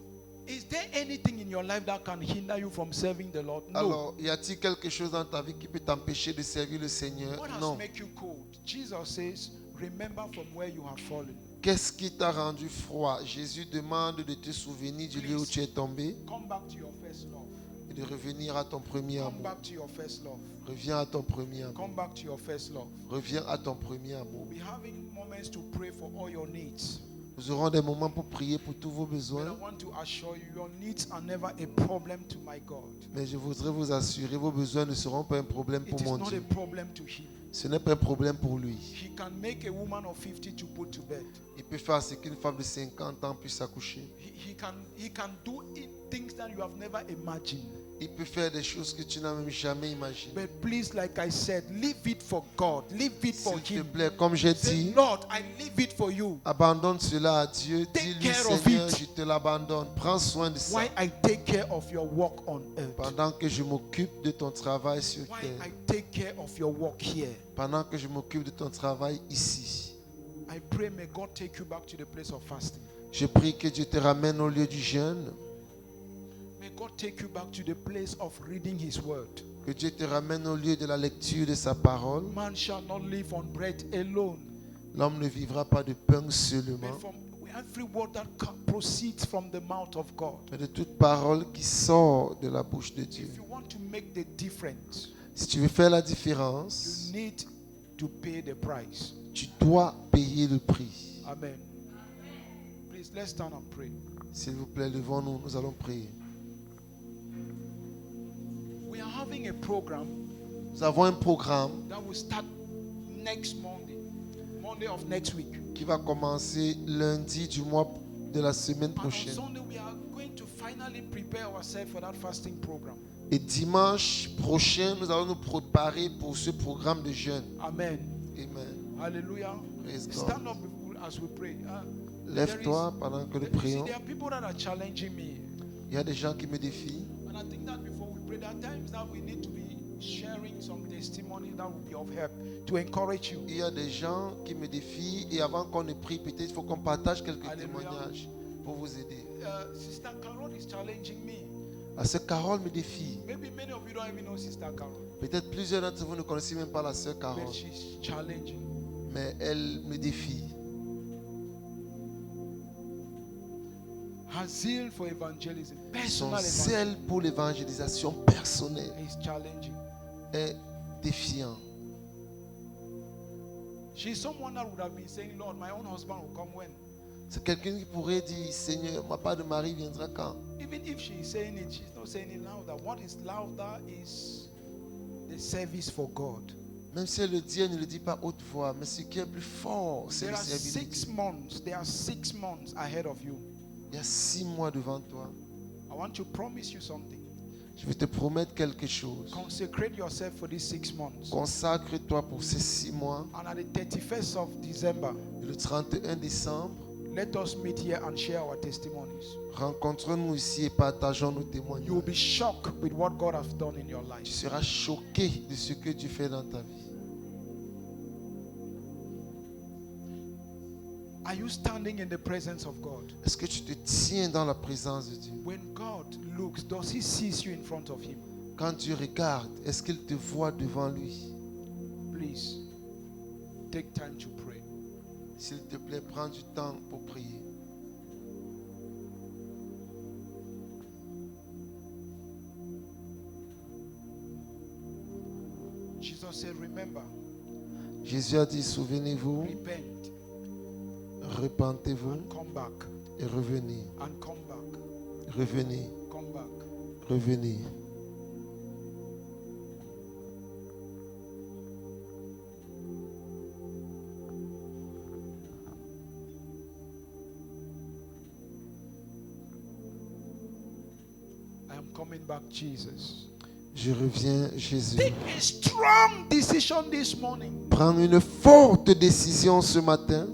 A: is there anything in your life that can hinder you from serving the Lord? No.
B: Alors, y a-t-il quelque chose dans ta vie qui peut t'empêcher de servir le Seigneur?
A: What has
B: Non.
A: made you cold? Jesus says, remember from where you have fallen.
B: Qu'est-ce qui t'a rendu froid? Jésus demande de te souvenir du lieu où tu es tombé.
A: Come back to your first love.
B: et de revenir à ton premier
A: Come
B: amour.
A: back to your first love.
B: Reviens à ton premier amour.
A: Come back to your first love.
B: Reviens à ton premier amour.
A: We'll be having moments to pray for all your needs.
B: Nous aurons des moments pour prier pour tous vos
A: But I
B: besoins.
A: want to assure you, your needs are never a problem to my God.
B: Mais je voudrais vous assurer, vos besoins ne seront pas un problème pour
A: It is
B: mon
A: not a
B: Dieu.
A: problem to him.
B: Ce n'est pas un problème pour lui.
A: He can make a woman of 50 to put to bed.
B: Il peut faire ce qu'une femme de 50 ans puisse accoucher.
A: He can do things that you have never imagined.
B: Il peut faire des choses que tu n'as même jamais imaginées.
A: But please, like I said, leave it for God. Leave it for
B: S'il te
A: him.
B: plaît, comme j'ai
A: Say,
B: dit,
A: Lord, I leave it for you.
B: abandonne cela à Dieu.
A: Take
B: Dis-lui,
A: care of
B: Seigneur,
A: it.
B: je te l'abandonne. Prends soin de ça.
A: Why I take care of your work on earth.
B: Pendant que je m'occupe de ton travail sur
A: Why
B: terre.
A: I take care of your work here.
B: Pendant que je m'occupe de ton travail ici.
A: I pray may God take you back to the place of fasting.
B: Je prie que Dieu te ramène au lieu du jeûne.
A: May God take you back to the place of reading His word.
B: Que Dieu te ramène au lieu de la lecture de sa parole.
A: Man shall not live on bread alone,
B: L'homme ne vivra pas de pain
A: but
B: seulement,
A: from every word that proceeds from the mouth of God.
B: mais de toute parole qui sort de la bouche de Dieu.
A: If you want to make the difference,
B: Si tu veux faire la
A: you
B: différence,
A: need to pay the price.
B: tu dois payer le prix.
A: Amen. Please, let's stand and pray.
B: S'il vous plaît, levons-nous, nous allons prier.
A: We are having a program
B: Nous avons un programme
A: that will start next Monday of next week.
B: qui va commencer lundi du mois de la semaine
A: And on
B: prochaine.
A: Sunday, we are going to finally prepare ourselves for that fasting program.
B: Et dimanche prochain, nous allons nous préparer pour ce programme de jeûne.
A: Amen.
B: Amen.
A: Hallelujah.
B: Praise God.
A: Stand up as we pray.
B: Lève-toi pendant que nous
A: You see,
B: prions.
A: there are people that are challenging me.
B: Il y a des gens qui me défient.
A: And I think that before we pray, there are times that we need to be sharing some testimony that will be of help to encourage you.
B: Il y a des gens qui me défient. Et avant qu'on ne prie, peut-être il faut qu'on partage quelques
A: Alléluia.
B: témoignages pour vous aider.
A: Sister Carol is challenging me.
B: La sœur Carole me défie.
A: Maybe many of you don't even know Sister Carol,
B: Peut-être plusieurs d'entre vous ne connaissez même pas la sœur Carole.
A: but she's challenging.
B: Mais elle me défie.
A: Her zeal for evangelism,
B: Son
A: personal evangelism,
B: zèle pour l'évangélisation personnelle
A: is challenging.
B: est défiant.
A: She's someone that would have been saying, Lord, my own husband will come when?
B: C'est quelqu'un qui pourrait dire, Seigneur, ma part de mari viendra quand?
A: Even if she is saying it, she's not saying it louder. What is louder is the service for God.
B: Même si elle le dit, elle ne le dit pas haute voix. Mais ce qui est plus fort, c'est
A: There
B: le
A: are
B: service de
A: 6
B: Dieu.
A: months. There are 6 months ahead of you.
B: Il y a 6 mois devant toi.
A: I want to promise you something.
B: Je vais te promettre quelque chose.
A: Consecrate yourself for these 6 months.
B: Consacre-toi pour ces 6 mois.
A: And at the 31st of December,
B: Et le 31 décembre,
A: let us meet here and share our testimonies.
B: rencontrons-nous ici et partageons nos
A: You will
B: témoignages.
A: be shocked with what God has done in your
B: Tu
A: life.
B: seras choqué de ce que Dieu fait dans ta vie.
A: Are you standing in the presence of God?
B: Est-ce que tu te tiens dans la présence de Dieu?
A: When God looks, does He see you in front of Him?
B: Quand Dieu regarde, est-ce qu'il te voit devant lui?
A: Please take time to pray.
B: S'il te plaît, prends du temps pour prier.
A: Jesus said, remember,
B: Jésus a dit, souvenez-vous,
A: repent
B: repentez-vous
A: and come back,
B: et revenez.
A: and come back,
B: Revenez,
A: come back.
B: revenez.
A: I am coming back, Jesus.
B: Je reviens, Jésus.
A: Take a strong decision this morning.
B: Prends une forte décision ce matin.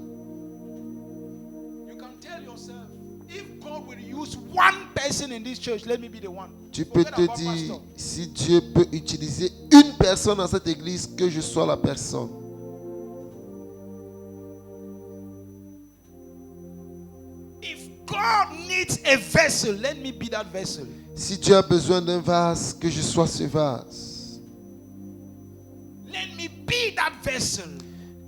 A: You can tell yourself, if God will use one person in this church, let me be the one.
B: Tu peux
A: Forget
B: te
A: about
B: dire,
A: pastor.
B: si Dieu peut utiliser une personne dans cette église, que je sois la personne.
A: If God needs a vessel, let me be that vessel.
B: Si Dieu a besoin d'un vase, que je sois ce vase.
A: Let me be that vessel.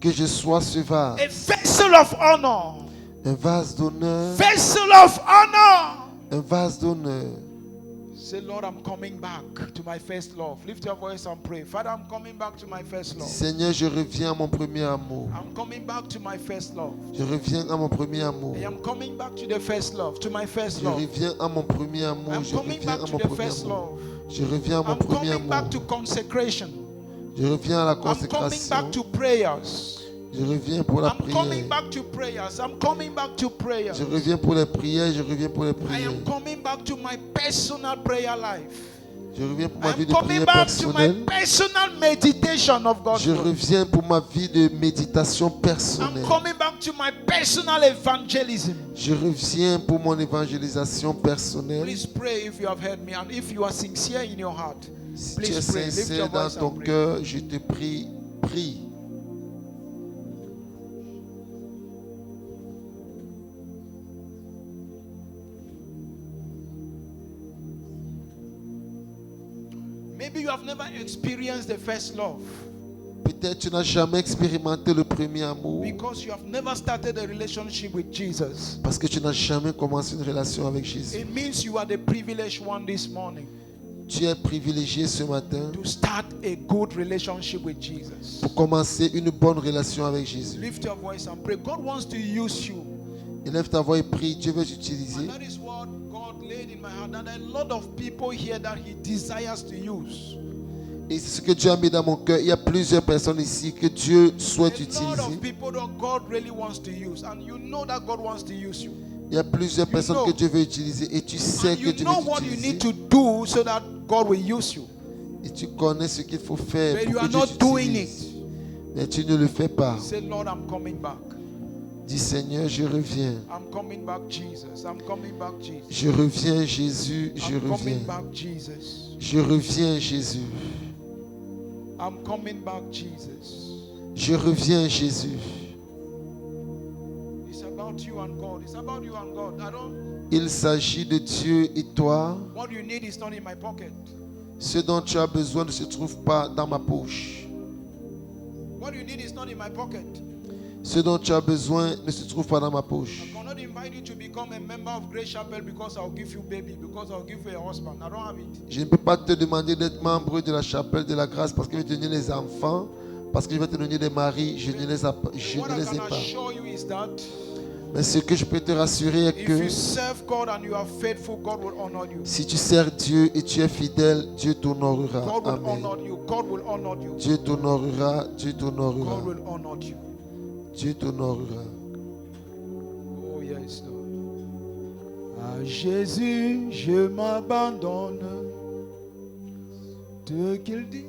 B: Que je sois ce vase.
A: A vessel of honor.
B: Un vase d'honneur.
A: Vessel of honor.
B: Un vase d'honneur.
A: Say, Lord, I'm coming back to my first love. Lift your voice and pray. Father, I'm coming back to my first love.
B: Seigneur, je reviens à mon premier amour.
A: I'm coming back to my first love.
B: Je reviens à mon premier amour.
A: I am coming back to the first love, to my first
B: Je
A: love.
B: reviens à mon premier amour.
A: I'm
B: Je
A: coming
B: reviens
A: back
B: à
A: to
B: mon
A: the
B: premier
A: first
B: amour.
A: love.
B: Je reviens à mon
A: I'm
B: premier
A: coming
B: amour.
A: back to consecration.
B: Je reviens à la
A: I'm coming
B: consécration.
A: back to prayers.
B: Je reviens pour la
A: I'm coming
B: prière.
A: back to prayers. I'm coming back to prayers.
B: Je reviens pour les prières. Je reviens pour les
A: I
B: prières.
A: am coming back to my personal prayer life.
B: Je reviens pour
A: I
B: ma vie
A: am
B: de
A: coming
B: prière
A: back to my
B: personnelle.
A: personal meditation of God's
B: Je
A: word.
B: reviens pour ma vie de méditation
A: I'm
B: personnelle.
A: coming back to my personal evangelism.
B: Je reviens pour mon évangélisation personnelle.
A: Please pray if you have heard me, and if you are sincere in your heart.
B: Si tu es
A: Please pray. Lift your
B: sincère dans
A: voice
B: ton
A: and pray.
B: cœur, je te prie, prie.
A: Maybe you have never experienced the first love
B: Peut-être tu n'as jamais expérimenté le premier amour
A: because you have never started a relationship with Jesus.
B: parce que tu n'as jamais commencé une relation avec Jésus.
A: It means you are the privileged one this morning
B: Tu es privilégié ce matin
A: to start a good relationship with Jesus.
B: pour commencer une bonne relation avec Jésus.
A: Lift your voice and pray. God wants to use you.
B: Élève ta voix et prie. Dieu veut t'utiliser.
A: And that is what God laid in my heart. That there are a lot of people here that He desires to use.
B: Et c'est ce que Dieu a mis dans mon cœur. Il y a plusieurs personnes ici que Dieu souhaite
A: A lot
B: utiliser.
A: of people that God really wants to use. And you know that God wants to use you.
B: Il y a plusieurs personnes
A: know.
B: que Dieu veut utiliser. Et tu sais
A: And
B: que
A: you
B: Dieu
A: know
B: veut
A: what you
B: t'utiliser.
A: need to do so that God will use you.
B: Et tu connais ce qu'il faut faire
A: But
B: pour
A: you
B: que
A: are
B: Dieu
A: not doing
B: t'utilise.
A: it.
B: Mais tu ne le fais pas.
A: Say, Lord, I'm coming back.
B: Dis Seigneur, je reviens.
A: I'm coming back, Jesus. I'm coming back, Jesus.
B: Je reviens Jésus, je
A: I'm coming
B: reviens.
A: back, Jesus.
B: Je reviens Jésus.
A: I'm coming back, Jesus.
B: Je reviens Jésus.
A: It's about you and God. It's about you and God.
B: Il s'agit de Dieu et toi.
A: What you need is not in my pocket.
B: Ce dont tu as besoin ne se trouve pas dans ma poche.
A: What you need is not in my pocket.
B: Ce dont tu as besoin ne se trouve pas dans ma poche.
A: I cannot invite you to become a member of Grace Chapel because I'll give you baby, because I'll give you a husband. I don't have it.
B: Je ne peux pas te demander d'être membre de la chapelle de la grâce parce que je vais te donner les enfants, parce que je vais te donner des maris, je ne les ai
A: What I can
B: pas.
A: assure you is that
B: Mais ce que je peux te rassurer est
A: if
B: que
A: you serve God and you are faithful, God will honor you.
B: si tu sers Dieu et tu es fidèle, Dieu t'honorera.
A: God will
B: Amen.
A: honor you. God will honor you.
B: Dieu t'honorera, Dieu t'honorera,
A: God will honor you.
B: Dieu t'honorera.
A: Oh yes, Lord. À Jésus, je m'abandonne. Ce qu'il dit.